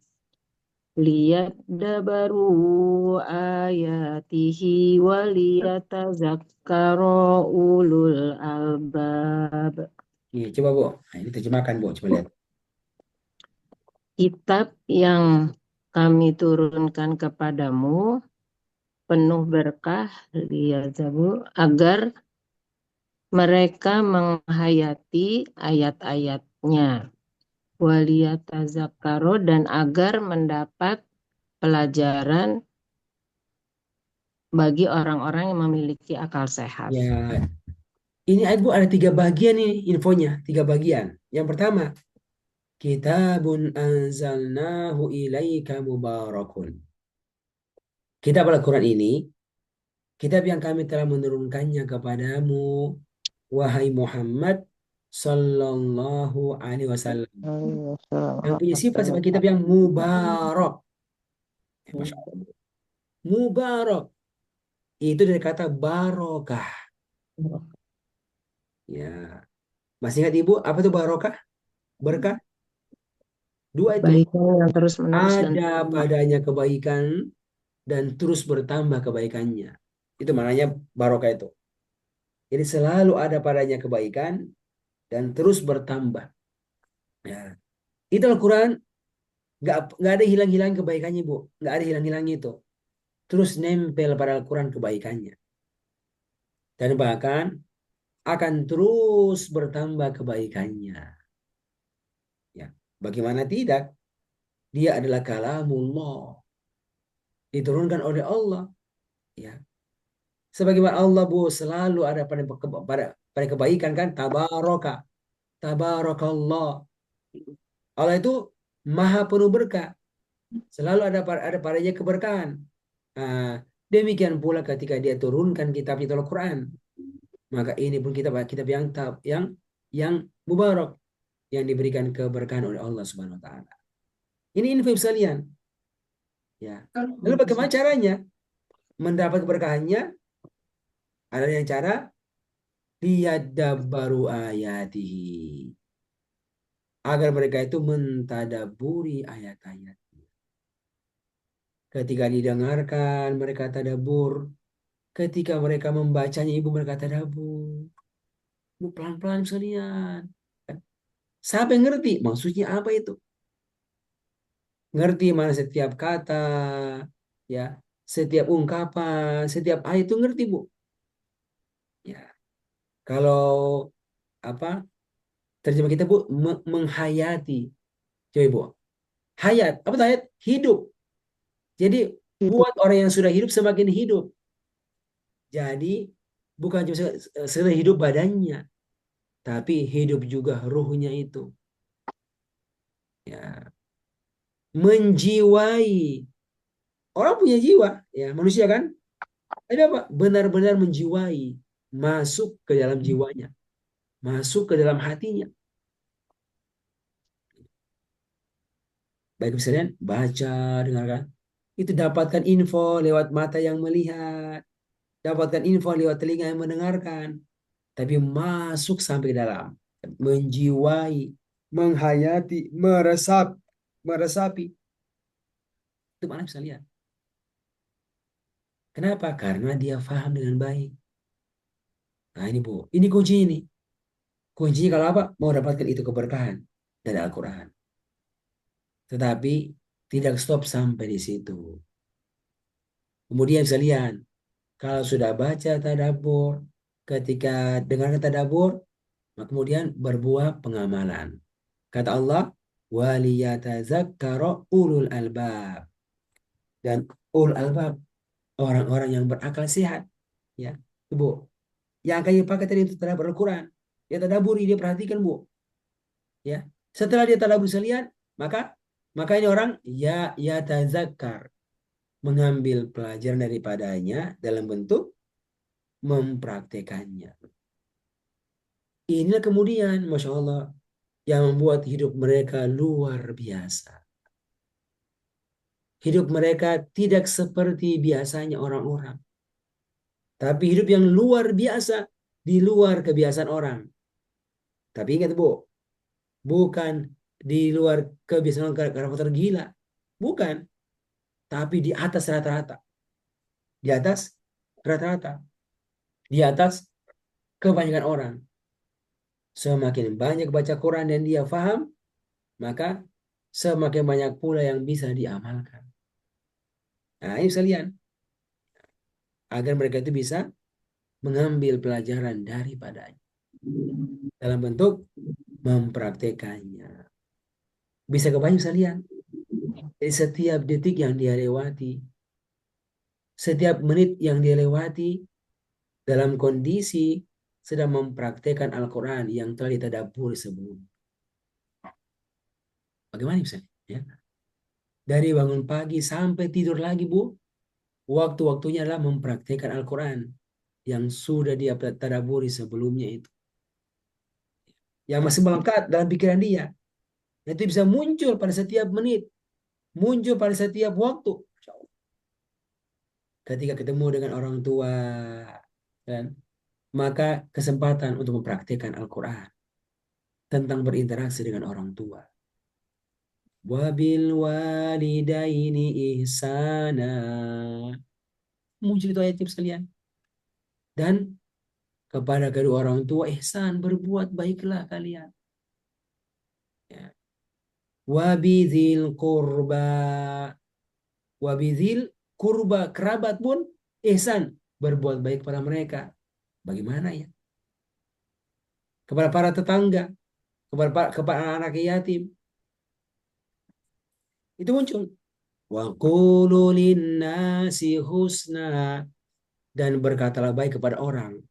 Liyadabbaru ayatihi waliyatazakkara ulul albab. Nih, coba Bu. Nah, ini terjemahkan Bu, coba lihat. Kitab yang kami turunkan kepadamu penuh berkah agar mereka menghayati ayat-ayatnya waliyatazakaro dan agar mendapat pelajaran bagi orang-orang yang memiliki akal sehat. Ya, ini ayat Bu ada 3 bagian nih infonya, 3 bagian. Yang pertama, Kitabun anzalnahu ilaika mubarakun. Kitab Al-Quran ini, kitab yang kami telah menurunkannya kepadamu, wahai Muhammad Sallallahu Alaihi Wasallam. Yang punya sifat sebagai kitab yang mubarak. Ya, Masya Allah. Mubarak. Itu dari kata barokah. Ya. Masih ingat Ibu, apa itu barokah? Berkah? Dua itu. Baiknya yang terus menerus dan Ada padanya kebaikan dan terus bertambah kebaikannya. Itu maknanya barokah itu. Jadi selalu ada padanya kebaikan dan terus bertambah. Ya. Itu Al-Quran nggak ada hilang-hilang kebaikannya Bu. Nggak ada hilang-hilangnya itu. Terus nempel pada Al-Quran kebaikannya. Dan bahkan akan terus bertambah kebaikannya. Ya. Bagaimana tidak? Dia adalah kalamullah. Diturunkan oleh Allah. Ya. Sebagaimana Allah Bu selalu ada pada kebaikan kan. Tabaraka. Tabarakallah. Allah itu maha penuh berkah. Selalu ada padanya keberkahan. Nah, demikian pula ketika dia turunkan kitab itu Al-Quran. Maka ini pun kitab yang mubarak. Yang diberikan keberkahan oleh Allah Subhanahu Wa Taala. Ini info sekalian. Ya. Lalu bagaimana caranya mendapat keberkahannya? Ada yang cara liyadabbaru ayatihi, agar mereka itu mentadaburi ayat-ayat. Ketika didengarkan mereka tadabur, ketika mereka membacanya ibu mereka tadabur. Pelan-pelan sekalian. Sampai ngerti maksudnya apa itu. Ngerti mana setiap kata, ya, setiap ungkapan, setiap ayat itu ngerti Bu. Ya, kalau apa terjemah kita Bu menghayati. Coba Bu, hayat, apa tuh hayat? Hidup. Jadi buat orang yang sudah hidup semakin hidup. Jadi bukan cuma sekedar hidup badannya, tapi hidup juga ruhnya itu. Ya, menjiwai. Orang punya jiwa, ya manusia kan? Tapi apa? Benar-benar menjiwai, masuk ke dalam jiwanya, masuk ke dalam hatinya. Baik misalnya baca, dengarkan. Itu dapatkan info lewat mata yang melihat, dapatkan info lewat telinga yang mendengarkan. Tapi masuk sampai ke dalam, menjiwai, menghayati, meresapi. Itu mana bisa lihat. Kenapa? Karena dia paham dengan baik. Nah ini Bu, ini kunci ini. Kuncinya kalau apa? Mau dapatkan itu keberkahan dari Al-Quran. Tetapi tidak stop sampai di situ. Kemudian sekalian, kalau sudah baca tadabbur, ketika dengar tadabbur, maka kemudian berbuah pengamalan. Kata Allah, waliyatazakkara ulul albab. Dan ulul albab, orang-orang yang berakal sehat. Ya, Bu. Yang akan dipakai tadi itu tadabbur Al-Quran. Dia tadaburi, dia perhatikan, Bu. Ya, setelah dia tadabbur sekalian, maka ini orang ya tazakkar, mengambil pelajaran daripadanya dalam bentuk mempraktekannya. Inilah kemudian, Masya Allah, yang membuat hidup mereka luar biasa. Hidup mereka tidak seperti biasanya orang-orang. Tapi hidup yang luar biasa di luar kebiasaan orang. Tapi ingat Bu, bukan di luar kebiasaan orang karena faktor gila. Bukan. Tapi di atas rata-rata. Di atas rata-rata. Di atas kebanyakan orang. Semakin banyak baca Quran dan dia faham, maka semakin banyak pula yang bisa diamalkan. Nah, ini sekalian. Agar mereka itu bisa mengambil pelajaran daripadanya. Dalam bentuk mempraktekannya. Bisa kebayang sekalian. Jadi setiap detik yang dia lewati, setiap menit yang dia lewati, dalam kondisi sedang mempraktekkan Al-Quran yang telah ditadabbur sebelum. Bagaimana misalnya? Ya? Dari bangun pagi sampai tidur lagi, Bu, waktu-waktunya adalah mempraktekkan Al-Quran yang sudah dia tadabburi sebelumnya itu. Yang masih melekat dalam pikiran dia. Itu bisa muncul pada setiap menit, muncul pada setiap waktu. Ketika ketemu dengan orang tua, dan maka kesempatan untuk mempraktikkan Al-Quran tentang berinteraksi dengan orang tua. Wabil walidaini ihsana. Muncul itu ayat sekalian. Dan kepada kedua orang tua ihsan, berbuat baiklah kalian. Ya. Wabidhil kurba. Wabidhil kurba, kerabat pun ihsan, berbuat baik pada mereka. Bagaimana ya? Kepada para tetangga, kepada anak yatim. Itu muncul. Wa qulu linnasi husna, dan berkatalah baik kepada orang.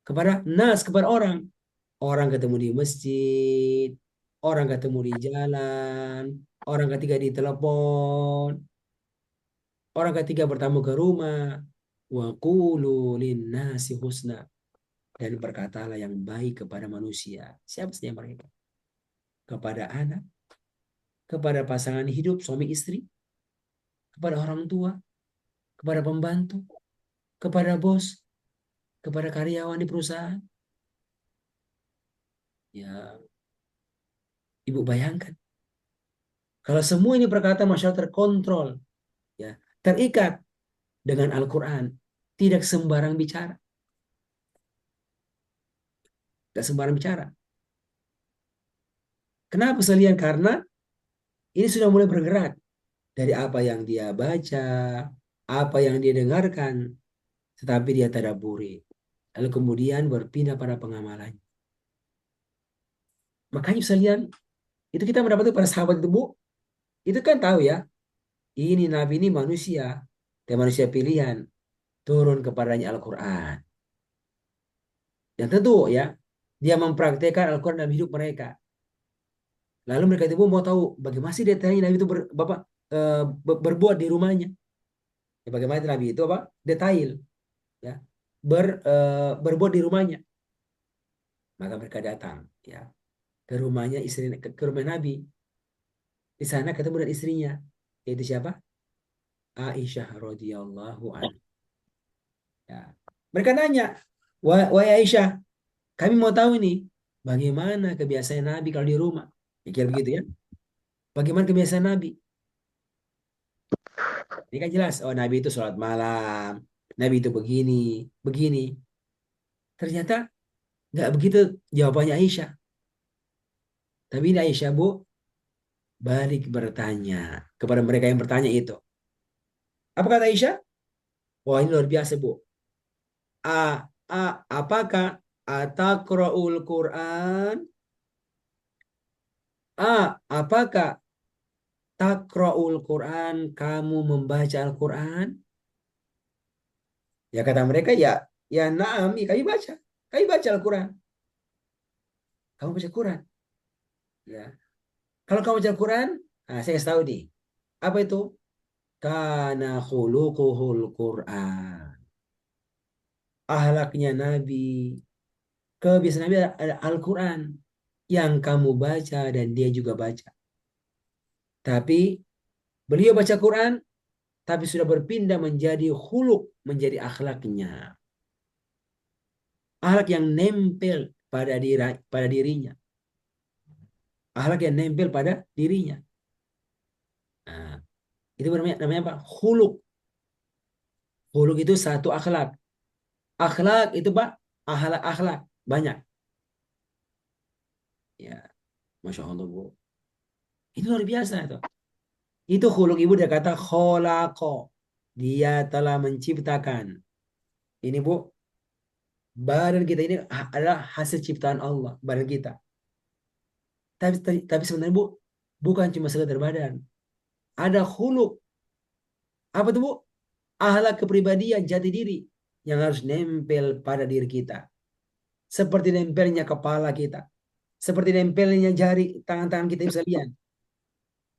Kepada nas, kepada orang. Orang ketemu di masjid, orang ketemu di jalan, orang ketiga di telepon, orang ketiga bertamu ke rumah. Wa qulu linnasi husna, dan berkatalah yang baik kepada manusia. Siapa saja mereka? Kepada anak, kepada pasangan hidup, suami istri, kepada orang tua, kepada pembantu, kepada bos, kepada karyawan di perusahaan. Ya, Ibu bayangkan kalau semua ini perkataan masyarakat terkontrol, ya, terikat dengan Al-Quran, tidak sembarang bicara, tidak sembarang bicara. Kenapa sekalian? Karena ini sudah mulai bergerak dari apa yang dia baca, apa yang dia dengarkan, tetapi dia tadabburi. Lalu kemudian berpindah pada pengamalan. Makanya sekalian, itu kita mendapati para sahabat itu, Bu, itu kan tahu ya, ini Nabi ini manusia, dan manusia pilihan, turun kepadanya Al-Quran. Yang tentu ya, dia mempraktekkan Al-Quran dalam hidup mereka. Lalu mereka itu mau tahu bagaimana sih detailnya Nabi itu berbuat di rumahnya. Ya, bagaimana Nabi itu apa? Detail ya. Berbuat di rumahnya. Maka mereka datang ya ke rumahnya istri ke rumah Nabi. Di sana ketemu dengan istrinya. Yaitu siapa? Aisyah radhiyallahu anha. Ya. Mereka nanya, wahai Aisyah, kami mau tahu ini bagaimana kebiasaan Nabi kalau di rumah. Ya, kira begitu ya. Bagaimana kebiasaan Nabi? Ini kan jelas, oh Nabi itu sholat malam, Nabi itu begini, begini. Ternyata nggak begitu jawabannya Aisyah. Tapi ini Aisyah, Bu, balik bertanya kepada mereka yang bertanya itu. Apa kata Aisyah? Wah, ini luar biasa, Bu. Apakah ataqra'ul Quran? Apakah taqra'ul Quran? Kamu membaca Al-Quran? Ya kata mereka, ya, ya naam, ya, kami baca. Kami baca Al-Quran. Kamu baca Quran? Ya. Kalau kamu baca Al-Quran, nah, saya kasih tahu nih. Apa itu? Kana khuluquhul Quran. Ahlaknya Nabi. Kebiasaan Nabi ada Al-Quran. Yang kamu baca dan dia juga baca. Tapi beliau baca Quran, tapi sudah berpindah menjadi khuluk, menjadi akhlaknya. Akhlak yang nempel pada dirinya. Akhlak yang nempel pada dirinya. Nah, itu namanya apa? Khuluk. Khuluk itu satu akhlak. Akhlak itu Pak, akhlak banyak. Ya, Masya Allah, Bu. Itu luar biasa itu. Itu khuluk ibu dia kata kholako. Dia telah menciptakan. Ini Bu, badan kita ini adalah hasil ciptaan Allah, badan kita. Tapi sebenarnya Bu, bukan cuma sekedar badan. Ada khuluk. Apa tuh Bu? Akhlak kepribadian jati diri yang harus nempel pada diri kita. Seperti nempelnya kepala kita. Seperti nempelnya jari tangan-tangan kita sekalian.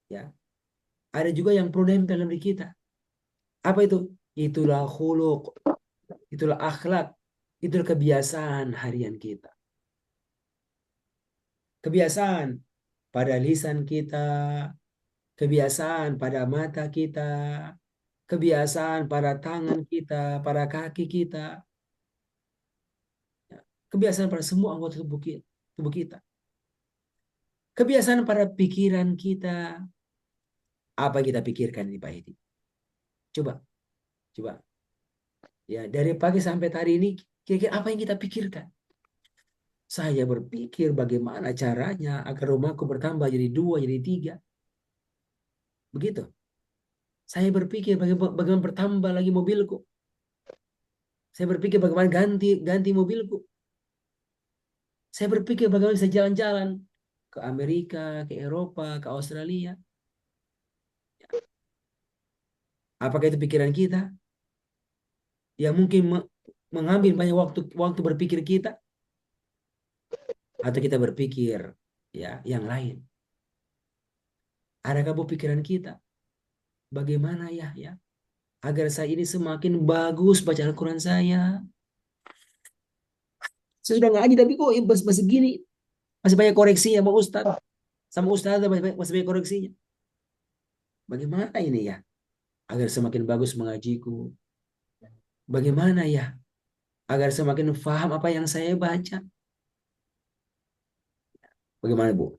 Ya, ada juga yang perlu nempel dalam diri kita. Apa itu? Itulah khuluk, itulah akhlak, itulah kebiasaan harian kita. Kebiasaan pada lisan kita, kebiasaan pada mata kita, kebiasaan pada tangan kita, pada kaki kita, kebiasaan pada semua anggota tubuh kita. Kebiasaan pada pikiran kita. Apa yang kita pikirkan ini Pak Hedi? Coba, coba. Ya, dari pagi sampai hari ini, kira-kira apa yang kita pikirkan? Saya berpikir bagaimana caranya agar rumahku bertambah jadi 2, jadi 3. Begitu. Saya berpikir bagaimana bertambah lagi mobilku. Saya berpikir bagaimana ganti ganti mobilku. Saya berpikir bagaimana bisa jalan-jalan ke Amerika, ke Eropa, ke Australia. Apakah itu pikiran kita yang mungkin mengambil banyak waktu berpikir kita, atau kita berpikir ya yang lain? Adakah bu pikiran kita bagaimana ya agar saya ini semakin bagus baca Al-Quran saya? Saya sudah ngaji tapi kok masih gini, masih banyak koreksinya sama Ustaz. Sama Ustaz masih banyak koreksinya. Bagaimana ini ya agar semakin bagus mengajiku? Bagaimana ya agar semakin paham apa yang saya baca? Bagaimana Bu?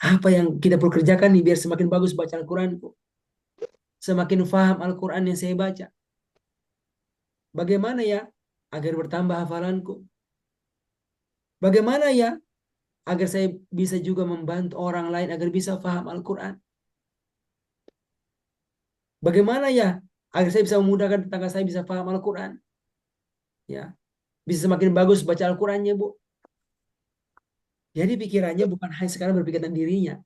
Apa yang kita perlu kerjakan nih biar semakin bagus baca Al-Quran Bu? Semakin faham Al-Quran yang saya baca. Bagaimana ya agar bertambah hafalanku? Bagaimana ya agar saya bisa juga membantu orang lain agar bisa faham Al-Quran? Bagaimana ya agar saya bisa memudahkan tetangga saya bisa faham Al-Quran? Ya, bisa semakin bagus baca Al-Qurannya Bu. Jadi pikirannya bukan hanya sekarang berpikir tentang dirinya,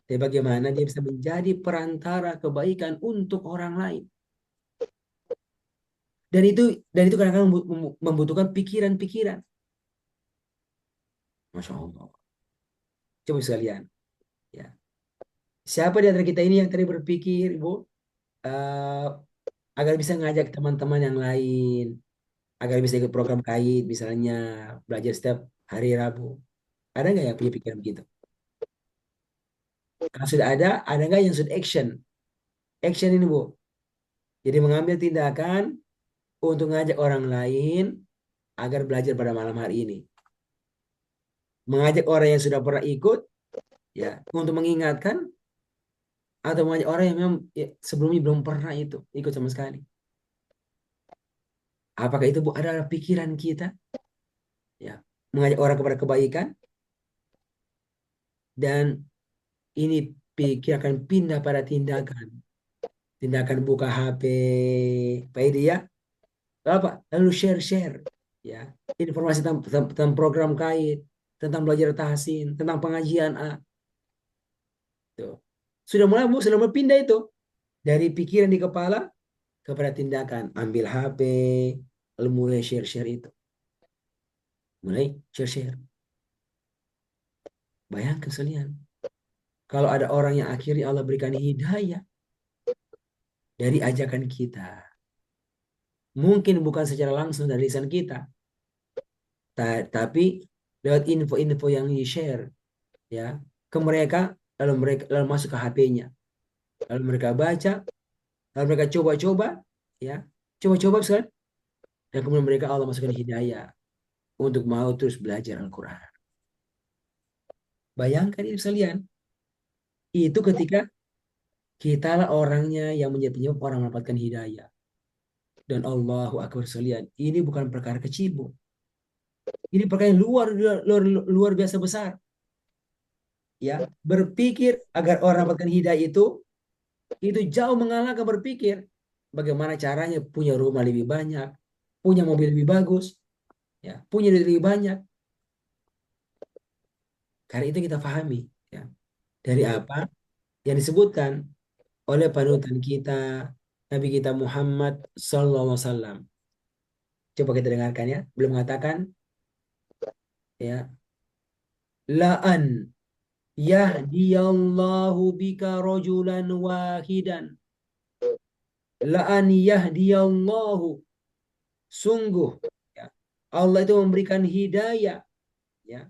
tapi bagaimana dia bisa menjadi perantara kebaikan untuk orang lain. Dan itu kadang-kadang membutuhkan pikiran-pikiran. Masya Allah. Coba sekalian. Ya. Siapa di antara kita ini yang tadi berpikir, Ibu, eh, agar bisa ngajak teman-teman yang lain, agar bisa ikut program kait, misalnya belajar setiap hari Rabu. Ada nggak yang punya pikiran begitu? Kalau sudah ada nggak yang sudah action? Action ini, Bu. Jadi mengambil tindakan untuk ngajak orang lain agar belajar pada malam hari ini. Mengajak orang yang sudah pernah ikut, ya, untuk mengingatkan atau mengajak orang yang memang ya, sebelumnya belum pernah itu ikut sama sekali. Apakah itu Bu adalah pikiran kita, ya, mengajak orang kepada kebaikan dan ini pikir akan pindah pada tindakan, tindakan buka HP, Pak Edi ya, lalu apa? Lalu share-share, ya, informasi tentang program kait, tentang belajar tahsin, tentang pengajian A, tuh. Sudah mulai Bu, sudah mulai pindah itu dari pikiran di kepala kepada tindakan, ambil HP, lalu mulai share-share itu, mulai share-share. Bayangkan sekalian, kalau ada orang yang akhirnya Allah berikan hidayah dari ajakan kita, mungkin bukan secara langsung dari lisan kita, tapi lewat info-info yang di-share, ya, ke mereka, lalu masuk ke HP-nya, lalu mereka baca, lalu mereka coba-coba, ya, coba-coba sekali, dan kemudian mereka Allah masukkan hidayah untuk mau terus belajar Al-Quran. Bayangkan ini sekalian, itu ketika kitalah orangnya yang menjadi penyebab orang mendapatkan hidayah. Dan Allahu Akbar sekalian, ini bukan perkara kecil, Bu. Ini perkara yang luar biasa besar. Ya, berpikir agar orang mendapatkan hidayah itu jauh mengalahkan berpikir bagaimana caranya punya rumah lebih banyak, punya mobil lebih bagus, ya, punya duit lebih banyak. Karena itu kita pahami, ya, dari apa yang disebutkan oleh panutan kita Nabi kita Muhammad Sallallahu Alaihi Wasallam. Coba kita dengarkan ya. Belum mengatakan, ya, la'an yahdiyallahu bika rajulan wahidan. La'an yahdiyallahu. Sungguh, ya, Allah itu memberikan hidayah, ya,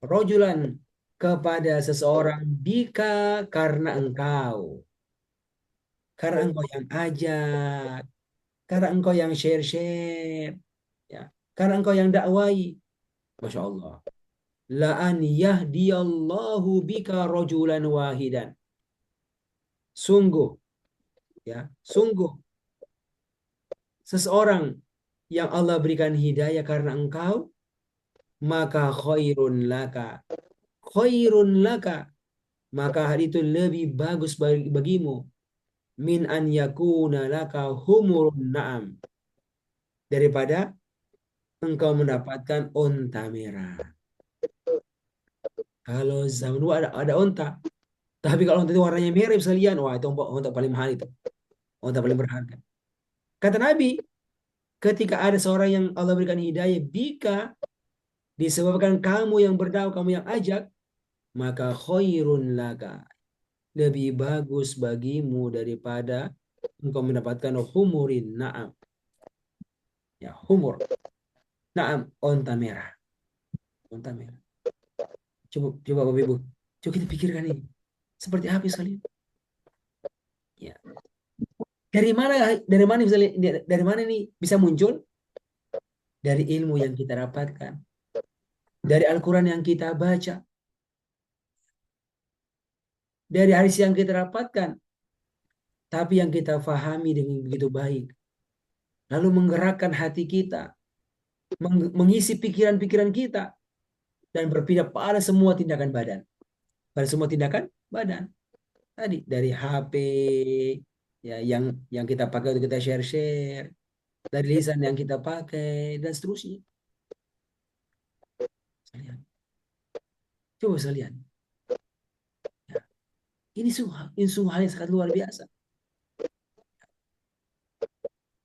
rajulan kepada seseorang bika karena engkau. Karena engkau yang ajak, karena engkau yang share-share, ya, karena engkau yang dakwai. Masya Allah. La an yahdiyallahu bika rajulan wahidan. Sungguh, ya, sungguh seseorang yang Allah berikan hidayah karena engkau, maka khairun laka. Khairun laka. Maka hal itu lebih bagus bagimu min an yakuna laka humurun na'am, daripada engkau mendapatkan onta merah. Kalau zaman dulu ada onta, tapi kalau onta itu warnanya merah sekalian, wah itu onta paling mahal itu, onta paling berharga. Kata Nabi, ketika ada seorang yang Allah berikan hidayah, bika disebabkan kamu yang berdakwah, kamu yang ajak, maka khairun laka, lebih bagus bagimu daripada engkau mendapatkan humurin na'am, ya, humur na'am, onta merah, onta merah. Coba Bapak Ibu, coba kita pikirkan ini seperti apa sekali, ya. Dari mana misalnya, dari mana ini bisa muncul? Dari ilmu yang kita dapatkan, dari Al-Quran yang kita baca, dari hadis yang kita dapatkan, tapi yang kita fahami dengan begitu baik, lalu menggerakkan hati kita, mengisi pikiran-pikiran kita, dan berpindah pada semua tindakan badan. Pada semua tindakan badan. Tadi dari HP, ya yang kita pakai untuk kita share-share, dari lisan yang kita pakai, dan seterusnya. Sekalian. Coba sekalian. Ya. Ini sungguh hal yang sangat luar biasa.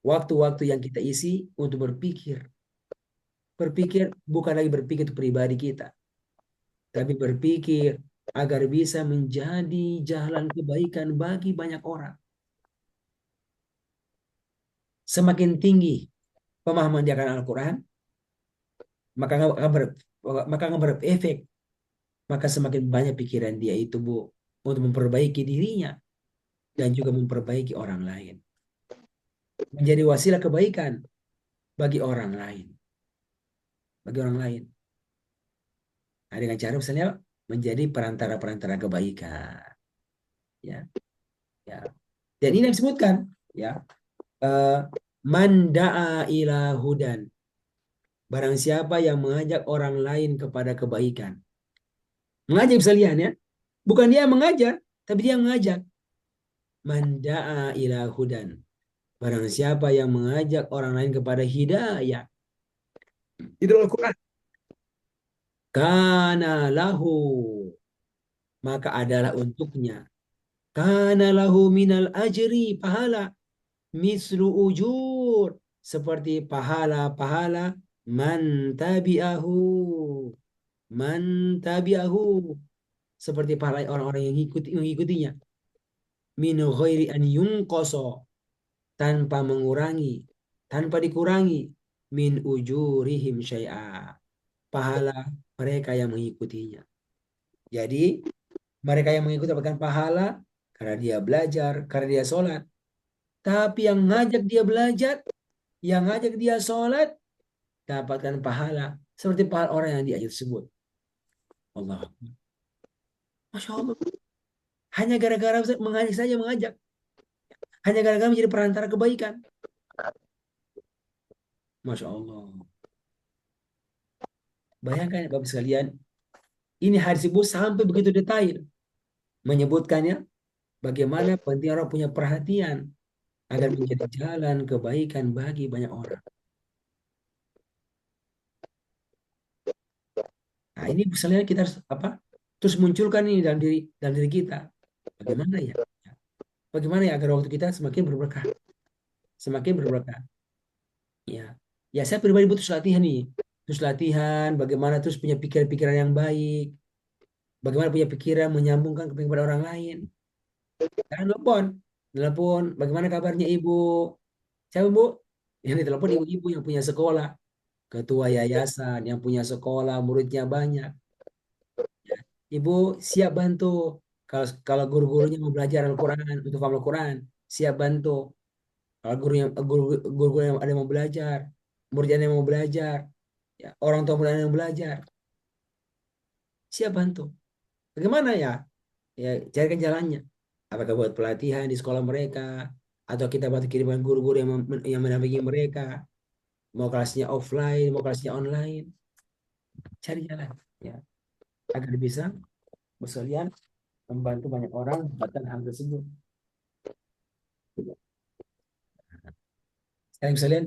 Waktu-waktu yang kita isi untuk berpikir. Berpikir bukan lagi berpikir untuk pribadi kita, tapi berpikir agar bisa menjadi jalan kebaikan bagi banyak orang. Semakin tinggi pemahaman dia akan Al-Quran, maka akan maka akan berefek, maka semakin banyak pikiran dia itu, Bu, untuk memperbaiki dirinya dan juga memperbaiki orang lain. Menjadi wasilah kebaikan bagi orang lain. Bagi orang lain. Nah, dengan cara misalnya menjadi perantara-perantara kebaikan. Ya, ya. Dan ini yang disebutkan, ya. Eh, Man da'a ila hudan. Barang siapa yang mengajak orang lain kepada kebaikan. Mengajak bisa lihat ya. Bukan dia yang mengajar, tapi dia yang mengajak. Man da'a ila hudan. Barang siapa yang mengajak orang lain kepada hidayah. Itu Al-Quran. Kana lahu. Maka adalah untuknya. Kana lahu minal ajri. Pahala. Mislu ujur. Seperti pahala-pahala man tabi'ahu. Man tabi'ahu. Seperti pahala orang-orang yang mengikutinya. Min ghairi an yunqoso. Tanpa mengurangi. Tanpa dikurangi. Min ujurihim syai'a. Pahala mereka yang mengikutinya. Jadi mereka yang mengikuti dapatkan pahala karena dia belajar, karena dia sholat. Tapi yang ngajak dia belajar, yang ngajak dia sholat, dapatkan pahala seperti pahala orang yang diajak tersebut. Allah, Masya Allah. Hanya gara-gara mengajak saja mengajak. Hanya gara-gara menjadi perantara kebaikan. Masya Allah. Bayangkan ya Bapak sekalian, ini hadis ibu sampai begitu detail. Menyebutkannya bagaimana penting orang punya perhatian agar menjadi jalan kebaikan bagi banyak orang. Nah, ini misalnya kita harus apa? Terus munculkan ini dalam diri kita. Bagaimana ya? Bagaimana ya agar waktu kita semakin berberkah, semakin berberkah. Ya, ya saya pribadi butuh latihan nih. Terus latihan, bagaimana terus punya pikiran-pikiran yang baik, bagaimana punya pikiran menyambungkan kepada orang lain. Jangan telepon, bagaimana kabarnya ibu? Siapa bu? Yang ditelepon ibu-ibu yang punya sekolah, ketua yayasan yang punya sekolah, muridnya banyak. Ibu siap bantu. Kalau kalau guru-gurunya mau belajar Al-Quran, untuk paham Al-Quran, siap bantu. Kalau guru yang ada yang mau belajar, murid yang mau belajar, ya, orang tua murid yang belajar, siap bantu. Bagaimana ya? Ya carikan jalannya. Apakah buat pelatihan di sekolah mereka, atau kita buat kiriman guru-guru yang mendampingi mereka, mau kelasnya offline, mau kelasnya online, cari jalan, ya, agar bisa bersekalian membantu banyak orang mendapatkan hal tersebut. Sekarang misalnya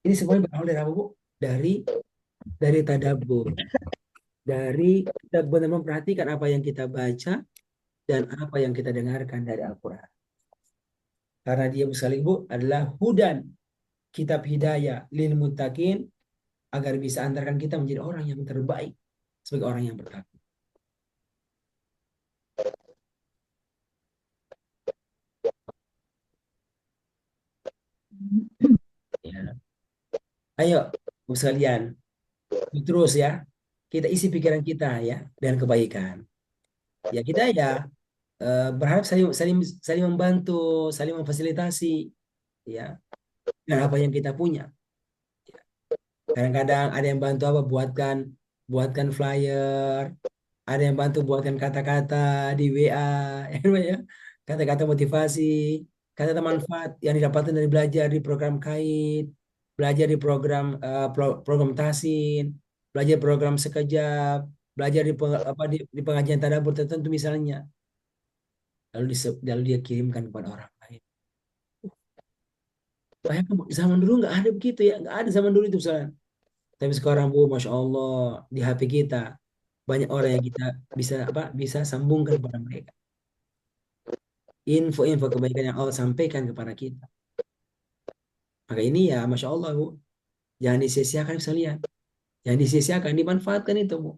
ini semuanya berawal dari apa, Bu? Dari tadabbur, dari kita benar memperhatikan apa yang kita baca dan apa yang kita dengarkan dari Al-Quran. Karena dia misalnya, Bu, adalah hudan, kitab hidayah lil muttaqin, agar bisa antarkan kita menjadi orang yang terbaik sebagai orang yang bertakwa. Ya. Ayo, Bu sekalian, terus ya, kita isi pikiran kita ya dengan kebaikan. Ya kita ya berharap saling saling saling membantu, saling memfasilitasi, ya, dengan apa yang kita punya. Kadang-kadang ada yang bantu apa buatkan buatkan flyer ada yang bantu buatkan kata-kata di WA, ya, kan, ya. Kata-kata motivasi, kata-kata manfaat yang didapatkan dari belajar di program KAID, belajar di program program Tasin, belajar program Sekejap, belajar di di pengajian tadabbur tertentu misalnya, lalu dia kirimkan kepada orang lain. Bayangkan Bu, zaman dulu nggak ada begitu ya, nggak ada zaman dulu itu misalnya. Tapi sekarang Bu, masya Allah, di HP kita banyak orang yang kita bisa sambungkan kepada mereka. Info-info kebaikan yang Allah sampaikan kepada kita. Maka ini ya, masya Allah Bu, jangan disia-siakan sekalian. Jangan disia-siakan, dimanfaatkan itu Bu.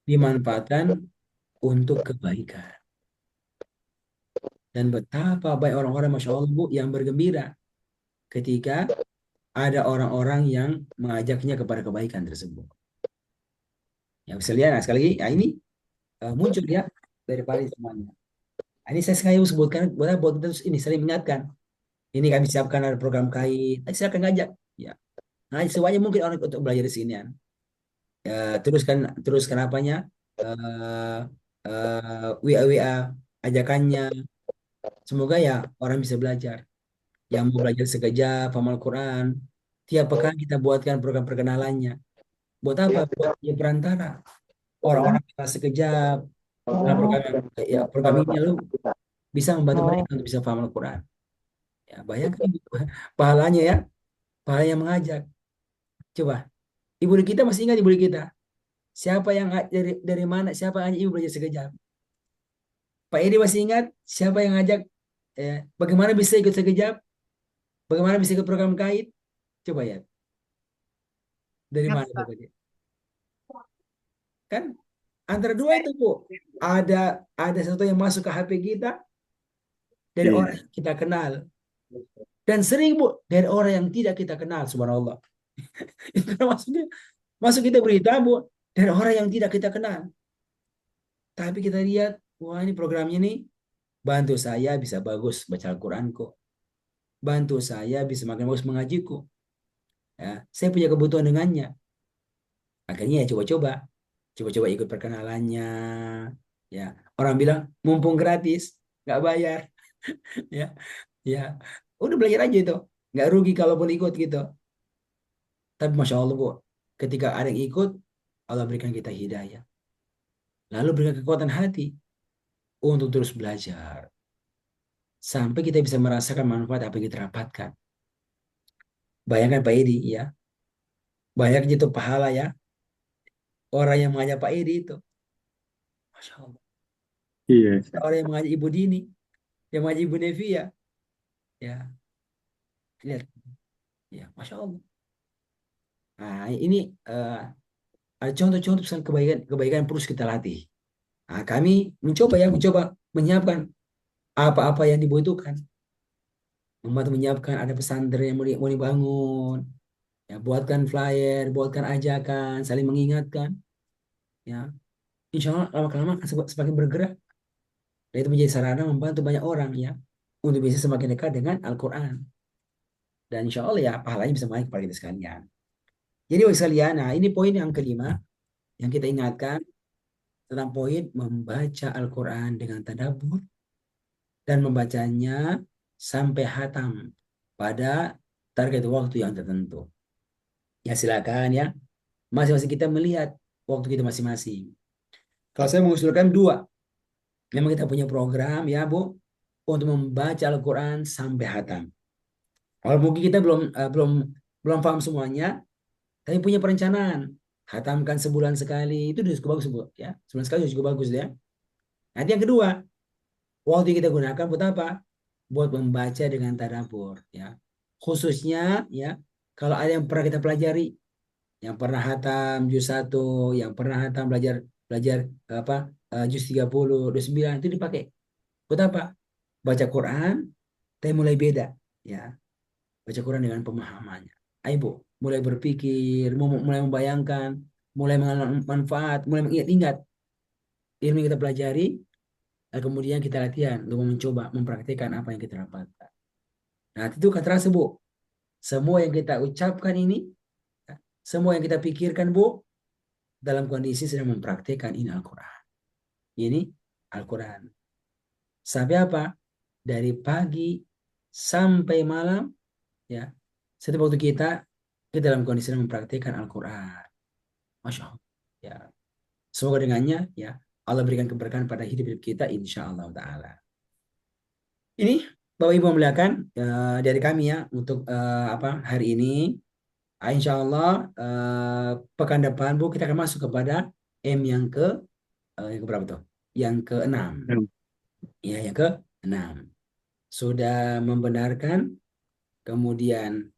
Dimanfaatkan untuk kebaikan. Dan betapa baik orang-orang, masya Allah Bu, yang bergembira ketika ada orang-orang yang mengajaknya kepada kebaikan tersebut. Ya bisa lihat, nah, sekali lagi, ya ini muncul ya dari Paris semuanya. Nah, ini saya sekali sebutkan buat kita terus ini saling mengingatkan. Ini kami siapkan ada program kait. Silakan ngajak. Ya, nah semuanya mungkin orang untuk belajar di sini ya. Teruskan apanya? Eh WA ajakannya. Semoga ya orang bisa belajar. Yang mau belajar sekejap hafal Quran. Tiap pekan kita buatkan program perkenalannya. Buat apa? Buat ya perantara. Orang-orang kita sekejap. Nah, program ini lalu bisa membantu mereka untuk bisa paham Al-Quran. Ya, bayangkan ibu, pahalanya ya, pahala yang mengajak. Coba, ibu kita masih ingat ibu kita. Siapa yang dari mana? Siapa yang ngajak ibu belajar sekejap? Pak Edi masih ingat siapa yang ngajak? Bagaimana bisa ikut sekejap? Bagaimana bisa ikut program kait? Coba ya, dari mana coba dia? Kan antara dua itu Bu, ada ada sesuatu yang masuk ke HP kita dari orang Iya. yang kita kenal dan sering Bu dari orang yang tidak kita kenal. Subhanallah. Itu kan maksudnya masuk kita berita Bu dari orang yang tidak kita kenal. Tapi kita lihat, wah ini programnya nih bantu saya bisa bagus baca Al-Quran kok. Bantu saya bisa makin bagus mengajiku. Ya, saya punya kebutuhan dengannya. Akhirnya ya coba-coba. Coba-coba ikut perkenalannya. Ya, orang bilang mumpung gratis, nggak bayar. Ya, ya. Udah belajar aja itu. Nggak rugi kalaupun ikut gitu. Tapi Masya Allah Bu, ketika ada yang ikut, Allah berikan kita hidayah. Lalu berikan kekuatan hati untuk terus belajar. Sampai kita bisa merasakan manfaat apa yang kita dapatkan. Bayangkan Pak Edi ya, banyak itu pahala ya orang yang mengajak Pak Edi itu. Masya Allah. Iya. Orang yang mengajak Ibu Dini, yang mengajak Ibu Nevi ya, ya lihat, ya Masya Allah. Nah ini eh, ada contoh-contoh pesan kebaikan yang terus kita latih. Nah, kami mencoba menyiapkan apa-apa yang dibutuhkan, membantu menyiapkan ada pesantren yang mau dibangun, ya buatkan flyer, buatkan ajakan, saling mengingatkan, ya insya Allah lama-lama akan semakin bergerak. Dan itu menjadi sarana membantu banyak orang ya untuk bisa semakin dekat dengan Al-Quran. Dan insya Allah ya pahalanya bisa naik kepada kita sekalian. Jadi bagi sekalian, nah ini poin yang kelima yang kita ingatkan tentang poin membaca Al-Quran dengan tadabbur dan membacanya sampai hatam pada target waktu yang tertentu. Ya silakan ya, masing-masing kita melihat waktu kita masing-masing. Kalau saya mengusulkan dua, memang kita punya program ya Bu untuk membaca Al-Quran sampai hatam. Kalau mungkin kita belum paham semuanya, tapi punya perencanaan. Hatamkan sebulan sekali, itu sudah cukup bagus, Bu. Ya. Sebulan sekali sudah cukup bagus ya. Nanti yang kedua, waktu kita gunakan buat apa? Buat membaca dengan tadabbur. Ya. Khususnya, ya, kalau ada yang pernah kita pelajari, yang pernah hatam juz 1, yang pernah hatam belajar belajar apa juz 30, 29, itu dipakai. Buat apa? Baca Quran, tapi mulai beda. Ya. Baca Quran dengan pemahamannya. Ayo Bu, mulai berpikir, mulai membayangkan, mulai mengenal manfaat, mulai mengingat-ingat ilmu yang kita pelajari, dan kemudian kita latihan untuk mencoba mempraktikkan apa yang kita dapatkan. Nah, itu kata terasa Bu, semua yang kita ucapkan ini, semua yang kita pikirkan Bu, dalam kondisi sedang mempraktikkan ini Al-Quran. Ini Al-Quran. Sampai apa? Dari pagi sampai malam, ya. Setiap waktu kita dalam kondisi sedang mempraktikkan Al-Quran. Masya Allah. Ya. Semoga dengannya, ya, Allah berikan keberkahan pada hidup kita, insya Allah Ta'ala. Ini Bapak Ibu memuliakan dari kami ya untuk hari ini. Insya Allah pekan depan Bu kita akan masuk kepada M yang ke berapa tuh? Yang ke-6. Ya, yang ke-6. Sudah membenarkan, kemudian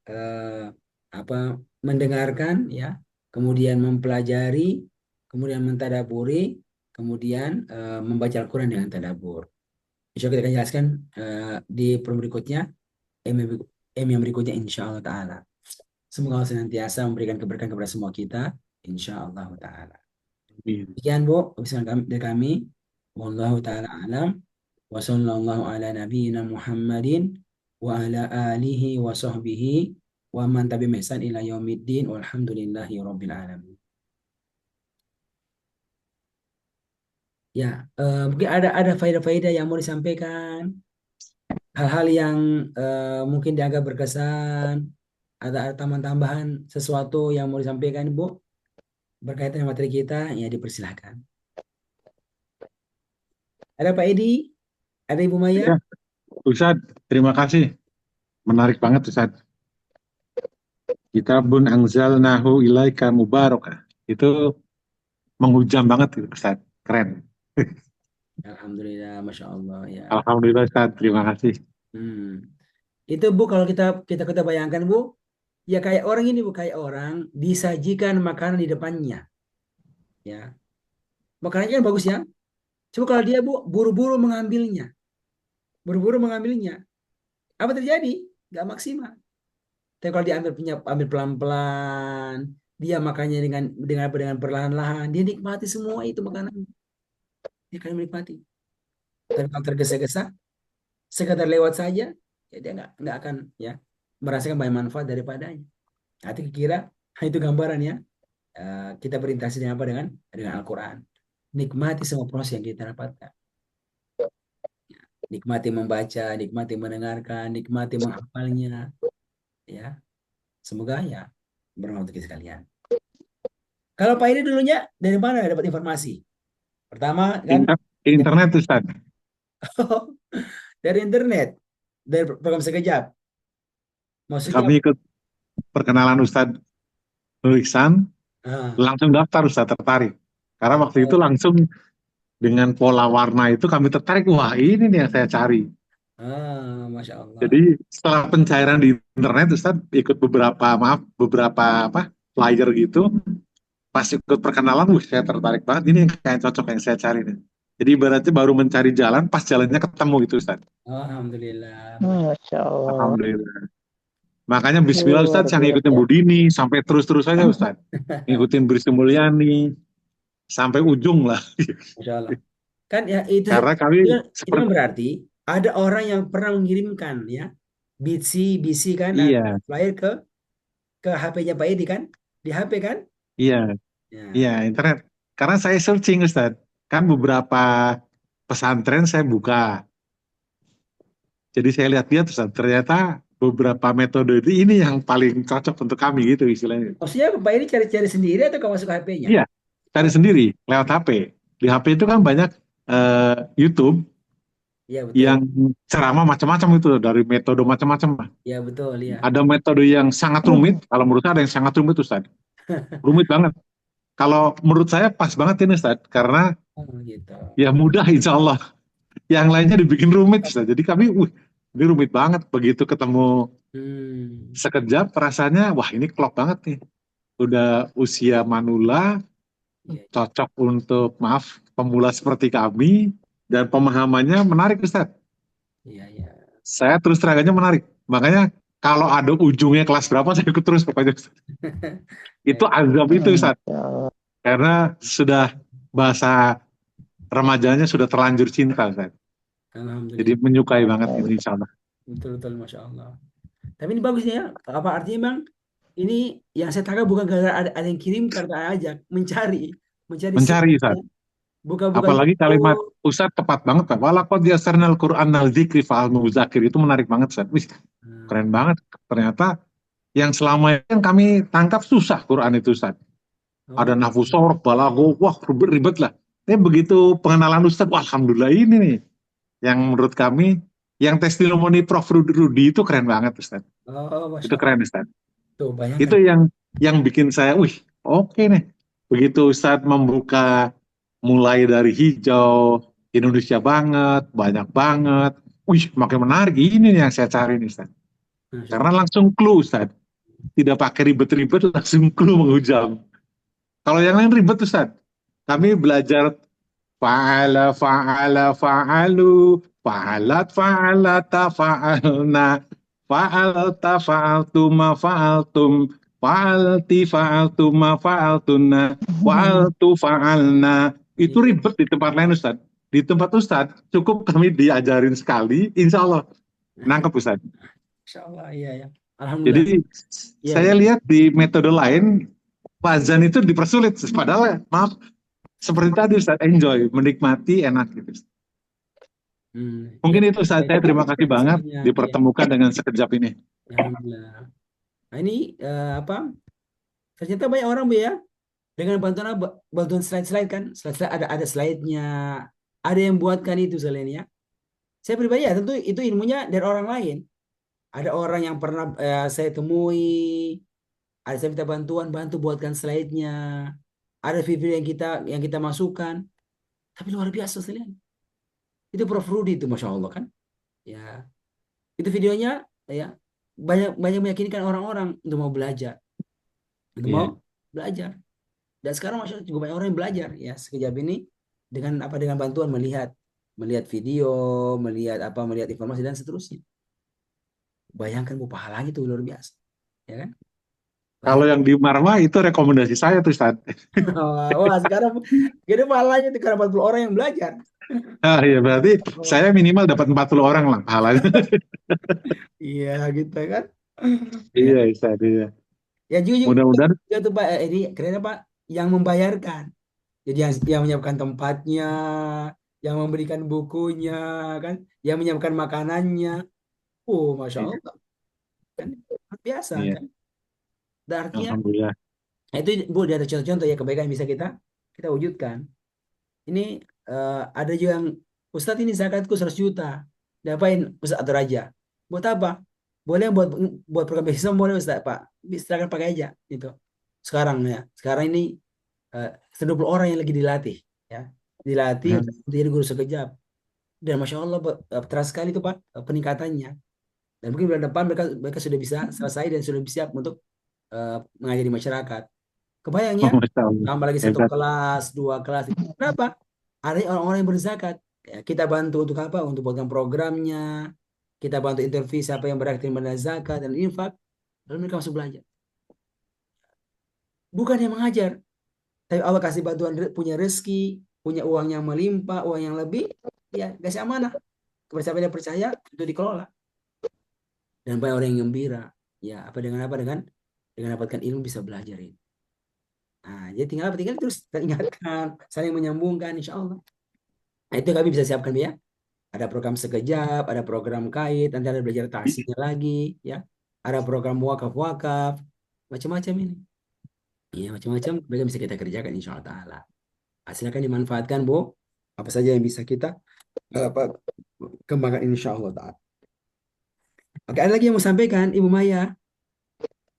apa mendengarkan ya, kemudian mempelajari, kemudian mentadaburi, kemudian membaca Al-Quran dengan tadabur. Insya Allah kita akan jelaskan di pertemuan berikutnya, M, yang berikutnya insya Allah Ta'ala. Semoga Allah senantiasa memberikan keberkahan kepada semua kita, insya Allah Ta'ala. Sekian Bu, dari kami. Wallahu ta'ala alam. Wa sallallahu ala nabiyyina Muhammadin wa ala alihi wa sahbihi wa man tabi'ahum bi ihsan ila yaumiddin walhamdulillahi rabbil alamin. Ya, mungkin ada faedah-faedah yang mau disampaikan, hal-hal yang mungkin dianggap berkesan, ada tambahan-tambahan sesuatu yang mau disampaikan Bu berkaitan dengan materi kita, ya dipersilahkan. Ada Pak Edi, ada Ibu Maya. Ya, Ustadz, terima kasih. Menarik banget, Ustadz. Kitabun anzalnahu ilaika mubarakah. Itu menghujam banget, Ustadz. Keren. Alhamdulillah, masya Allah ya. Alhamdulillah, Ustadz. Terima kasih. Itu Bu kalau kita bayangkan Bu, ya kayak orang ini Bu, kayak orang disajikan makanan di depannya, ya. Makanannya kan bagus ya. Coba kalau dia Bu buru-buru mengambilnya, apa terjadi? Gak maksimal. Tapi kalau diambil punya ambil pelan-pelan, dia makannya dengan perlahan-lahan, dia nikmati semua itu makanan, dia akan menikmati. Tapi kalau tergesa-gesa, sekadar lewat saja, ya dia nggak akan ya merasakan banyak manfaat daripadanya. Nanti kira itu gambaran ya. Kita berinteraksi dengan apa, dengan Al-Quran. Nikmati semua proses yang kita dapatkan. Nikmati membaca, nikmati mendengarkan, nikmati menghafalnya. Ya, semoga ya bermanfaat untuk kita sekalian. Kalau Pak ini dulunya dari mana dapat informasi? Pertama kan Internet, Ustadz. dari internet, dari program sekejap. Maksudnya Kami ikut perkenalan Ustadz Nur Iksan, langsung daftar Ustadz, tertarik. Karena waktu itu langsung dengan pola warna itu kami tertarik, wah ini nih yang saya cari. Masya Allah. Jadi setelah pencairan di internet, Ustadz ikut beberapa flyer gitu, pas ikut perkenalan, saya tertarik banget, ini yang kayak cocok yang saya cari nih. Jadi ibaratnya baru mencari jalan, pas jalannya ketemu gitu Ustadz. Alhamdulillah. Masya Allah. Alhamdulillah. Makanya bismillah Ustadz, saya ngikutin Bu Dini, sampai terus-terus aja Ustadz. Ngikutin Bri Mulyani, sampai ujung lah. Masya Allah. Kan ya itu, Karena kami itu kan berarti ada orang yang pernah mengirimkan ya BC kan, iya, flyer ke HP-nya Pak Edi kan, di HP kan? iya, Ya. iya internet. Karena saya searching Ustadz, kan beberapa pesantren saya buka. Jadi saya lihat-lihat Ustadz, ternyata beberapa metode ini yang paling cocok untuk kami gitu istilahnya. Maksudnya Pak Edi cari-cari sendiri atau kau masuk HP-nya? Iya, cari sendiri lewat HP. Di HP itu kan banyak YouTube. Iya betul. Yang ceramah macam-macam itu dari metode macam-macam. Iya betul ya. Ada metode yang sangat rumit, kalau menurut saya ada yang sangat rumit Ustaz. Rumit banget. Kalau menurut saya pas banget ini Ustaz, karena gitu. Ya mudah insya Allah. Yang lainnya dibikin rumit Ustaz. Jadi kami, ini rumit banget. Begitu ketemu sekejap, rasanya wah ini klop banget nih. Udah usia manula, cocok untuk pemula seperti kami, dan pemahamannya menarik Ustaz. Iya, iya. Saya terus terangannya menarik. Makanya kalau ada ujungnya kelas berapa saya ikut terus pokoknya. Itu azab itu Ustaz. Karena sudah bahasa remajanya sudah terlanjur cinta Ustaz. Jadi menyukai banget ini insya Allah. Betul-betul Masya Allah. Tapi ini bagusnya ya. Apa artinya Bang? ini yang saya tangkap bukan gara ada yang kirim karena ajak mencari mencari Mencari, sumbernya, Ustaz. bukan Apalagi kalimat oh, Ustaz tepat banget, Pak. Walaqad yasarnal Qur'an al dzikri fa'al mudzakir. Itu menarik banget, Ustaz. Wih, keren hmm, banget. Ternyata yang selama ini yang kami tangkap susah Quran itu, Ustaz. Ada oh, nafsu sorf, balago, wah ribet-ribet lah. Tapi begitu pengenalan Ustaz, wah alhamdulillah ini nih. Yang menurut kami, yang testimoni Prof. Rudi itu keren banget, Ustaz. oh, masya Itu Allah. keren, Ustaz. Tuh bayangkan. Itu yang bikin saya, wih, oke nih. Begitu Ustaz membuka mulai dari hijau, Indonesia banget, banyak banget. Wih, makin menarik. Ini nih yang saya cari nih, Ustaz. Masya Karena Allah. langsung clue, Ustaz. Tidak pakai ribet-ribet, langsung clue menghujam. Kalau yang lain ribet, Ustaz. Hmm, Kami belajar fa'ala, fa'ala, fa'alu, fa'alat, fa'alata, fa'alna, fa'alta, fa'altuma, fa'altum, fa'alti, fa'altuma, fa'altunna, fa'altu, fa'alna. Itu iya, ribet di tempat lain, Ustaz. Di tempat Ustaz, cukup kami diajarin sekali, insya Allah. Nangkep, Ustaz. Masya Allah, iya ya. Alhamdulillah. Jadi, Iya, saya iya. lihat di metode lain, Wazan itu dipersulit. Padahal, maaf, seperti tadi Ustaz, enjoy, menikmati, enak gitu. Ya, Mungkin itu Ustaz, saya terima kasih banget hasilnya, iya. dipertemukan dengan sekejap ini. Alhamdulillah. Nah ini apa? Ternyata banyak orang Bu ya dengan bantuan apa? Bantuan slide-slide kan? Slide-slide ada slide-nya. Ada yang buatkan itu selain ya. Saya pribadi ya tentu itu ilmunya dari orang lain. Ada orang yang pernah saya temui, ada saya minta bantuan, bantu buatkan slide-nya. Ada video yang kita masukkan. Tapi luar biasa sekalian. Itu Prof. Rudi itu, Masya Allah kan. Ya, itu videonya ya banyak banyak meyakinkan orang-orang untuk mau belajar, untuk mau Iya. belajar. Dan sekarang Masya Allah juga banyak orang yang belajar ya sekejap ini dengan apa dengan bantuan melihat melihat video, melihat informasi dan seterusnya. Bayangkan bu pahalanya itu luar biasa, ya kan? Kalau Bayangkan. yang di Marwa itu rekomendasi saya tuh Ustaz. Wah, sekarang gede pahalanya itu karena 40 orang yang belajar. Ah, iya, berarti Oh, saya minimal dapat 40 orang lah pahalanya. iya gitu kan. Ya, Iya Ustaz, iya. ya juga, Mudah-mudahan, juga tuh Pak, ini keren Pak yang membayarkan. Jadi yang menyiapkan tempatnya, yang memberikan bukunya, kan, yang menyiapkan makanannya. Oh, masya iya, Allah, kan luar biasa iya. kan. Dan artinya, Alhamdulillah. nah itu Bu, dia ada contoh-contoh ya kebaikan yang bisa kita kita wujudkan. Ini ada juga yang Ustadz ini zakatku 100 juta. Diapain Ustadz atau Raja? Buat apa? Boleh buat buat program beasiswa boleh Ustadz Pak. Silakan pakai aja itu. Sekarang ya. Sekarang ini 120 orang yang lagi dilatih ya. Dilatih Hmm. untuk jadi guru sekejap. Dan Masya Allah terasa sekali itu Pak peningkatannya. Dan mungkin bulan depan mereka mereka sudah bisa selesai dan sudah siap untuk mengajari masyarakat. Kebayang ya? Masya Allah. Tambah lagi satu Hebat. kelas, dua kelas. Kenapa? Ada orang-orang yang berzakat. Ya, kita bantu untuk apa? Untuk program programnya. Kita bantu interview siapa yang beraktif pada zakat dan infak. Lalu mereka masuk belajar. Bukan yang mengajar. Tapi Allah kasih bantuan punya rezeki, punya uang yang melimpah, uang yang lebih. Ya, kasih amanah. Kepada siapa yang percaya, itu dikelola. Dan banyak orang yang gembira. Ya, apa dengan apa? Dengan dapatkan ilmu bisa belajar ini. Nah, jadi tinggal apa? Tinggal terus teringatkan, saling menyambungkan, insya Allah. Nah, itu kami bisa siapkan ya. Ada program sekejap, ada program kait, nanti ada belajar taksinya lagi, ya. Ada program wakaf-wakaf, macam-macam ini. Iya, macam-macam mereka bisa kita kerjakan insya Allah Ta'ala. Hasilnya kan dimanfaatkan, Bu. Apa saja yang bisa kita apa, kembangkan insya Allah Ta'ala. Oke, ada lagi yang mau sampaikan, Ibu Maya.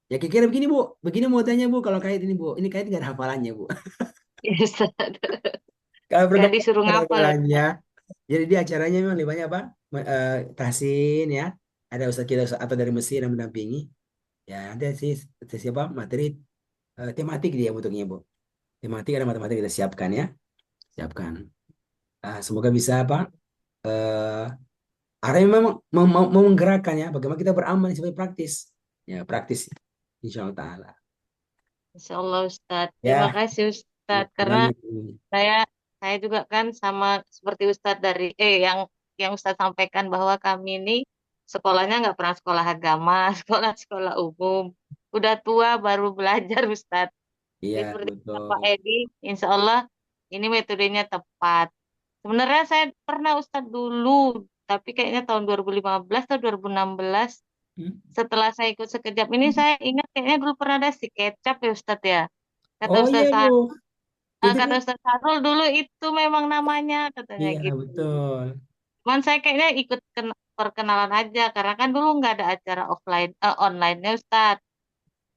Ya kira-kira begini, Bu. Begini mau tanya, Bu, kalau kait ini, Bu. Ini kait nggak ada hafalannya, Bu. Ya, Ustaz. Kalau Gak program disuruh ada ngapal ya, hafalannya. Ustaz. Jadi dia acaranya memang lebih banyak, Pak. Tahsin, ya. Ada ustaz kita atau dari Mesir yang mendampingi. Ya, nanti siapa materi tematik dia bentuknya, Bu. Tematik ada matematik kita siapkan ya. Siapkan. Semoga bisa apa? Eh arahnya memang mau menggerakkan ya. Bagaimana kita beramal sebagai praktis. Ya, praktis. Insya Allah Ta'ala. Insya Allah, Ustaz. Terima Ya, kasih, ya, Ustaz. Karena banyak. saya saya juga kan sama seperti Ustadz dari yang Ustadz sampaikan bahwa kami ini sekolahnya nggak pernah sekolah agama, sekolah-sekolah umum. udah tua baru belajar Ustadz. Iya, Jadi seperti kata betul. Pak Edi, insya Allah ini metodenya tepat. Sebenarnya saya pernah Ustadz dulu, tapi kayaknya tahun 2015 atau 2016. Hmm? Setelah saya ikut sekejap ini, saya ingat kayaknya dulu pernah ada si kecap ya Ustadz ya. Kata Oh iya, Ustadz Bu. Itu Kata kan? Ustadz Sarul dulu itu memang namanya katanya Iya, gitu. betul. Cuman saya kayaknya ikut perkenalan aja karena kan dulu nggak ada acara offline online-nya Ustadz.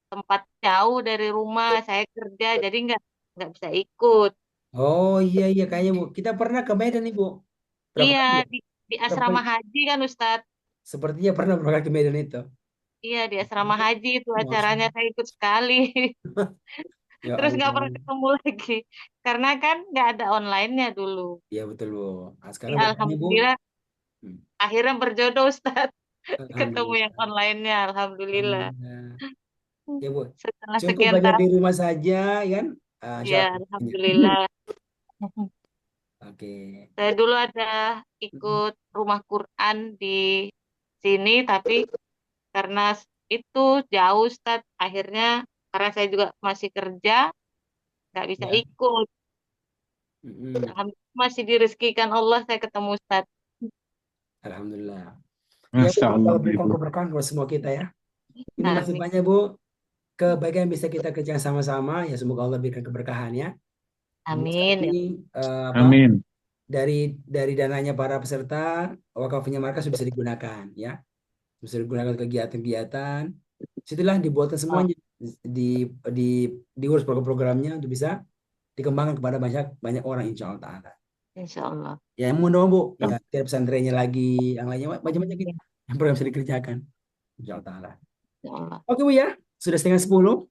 Tempat jauh dari rumah saya kerja jadi nggak bisa ikut. Oh iya, iya, kayaknya, Bu. Kita pernah ke Medan nih, Bu. Berapa Iya kali ya? di Berapa asrama kali? haji kan Ustadz. Sepertinya pernah berangkat ke Medan itu. Iya di asrama haji itu Masya acaranya saya ikut sekali. Ya Terus nggak pernah Allah. ketemu lagi karena kan nggak ada online-nya dulu. Iya, betul, Bu. Nah, Tapi sekarang bertanya, Bu. alhamdulillah Hmm. akhirnya berjodoh Ustadz. Ketemu yang Alhamdulillah. online-nya alhamdulillah. Alhamdulillah. Ya, Bu. Setelah Cukup sekian belajar di tahun rumah saja, kan? Insya ya Allah. Ini. alhamdulillah. Oke. Saya dulu ada Mm-mm. ikut rumah Quran di sini, tapi karena itu jauh, Ustadz, akhirnya karena saya juga masih kerja, nggak bisa Ya. ikut. Mm-mm. Alhamdulillah masih direzekikan Allah saya ketemu Ustadz. Alhamdulillah. Ya, Bu, Masya semoga Allah Allah berikan Ibu. keberkahan kepada semua kita ya. Ini masih Amin. banyak, Bu. Kebaikan yang bisa kita kerjakan sama-sama. Ya, semoga Allah berikan keberkahan ya. Ini saat Amin. ini apa Amin. dari dananya para peserta wakafnya markas sudah bisa digunakan ya. Bisa digunakan untuk kegiatan-kegiatan. Situlah dibuatkan Oh, semuanya di di diurus program-programnya untuk bisa dikembangkan kepada banyak banyak orang insya Allah Ta'ala. insya Allah. Ya, mohon doa Bu. Ya. Ya, tiap pesantrennya lagi, yang lainnya macam-macam gitu. Amin. Yang program bisa dikerjakan. Insya Allah Ta'ala. Insya Allah. Oke Bu ya, sudah setengah 10.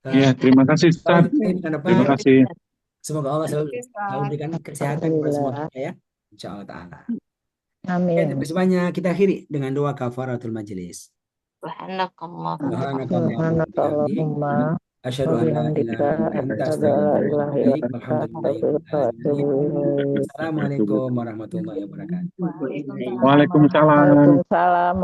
Ya, terima kasih Sampai Ustaz. jumpa di pekan depan. Terima Baik, kasih. Ustadz. Semoga Allah selalu, Oke, selalu Ustaz. berikan kesehatan kepada semua Alhamdulillah. kita ya. Insya Allah Ta'ala. Oke, Amin. terima kasih banyak. Kita akhiri dengan doa kafaratul majelis. Subhanakallahumma Subhanakallahumma wa bihamdik. Subhanakallahumma Asyhadu wa an la ilaha bihamdika illa anta asyhadu an la astaghfiruka wa ilaha atubu illa ilaik. anta Walhamdulillahi rabbil astaghfiruka wa alamin. atubu ilaik. Assalamualaikum warahmatullahi wabarakatuh. Waalaikumsalam Waalaikumsalam. warahmatullahi wabarakatuh. Waalaikumsalam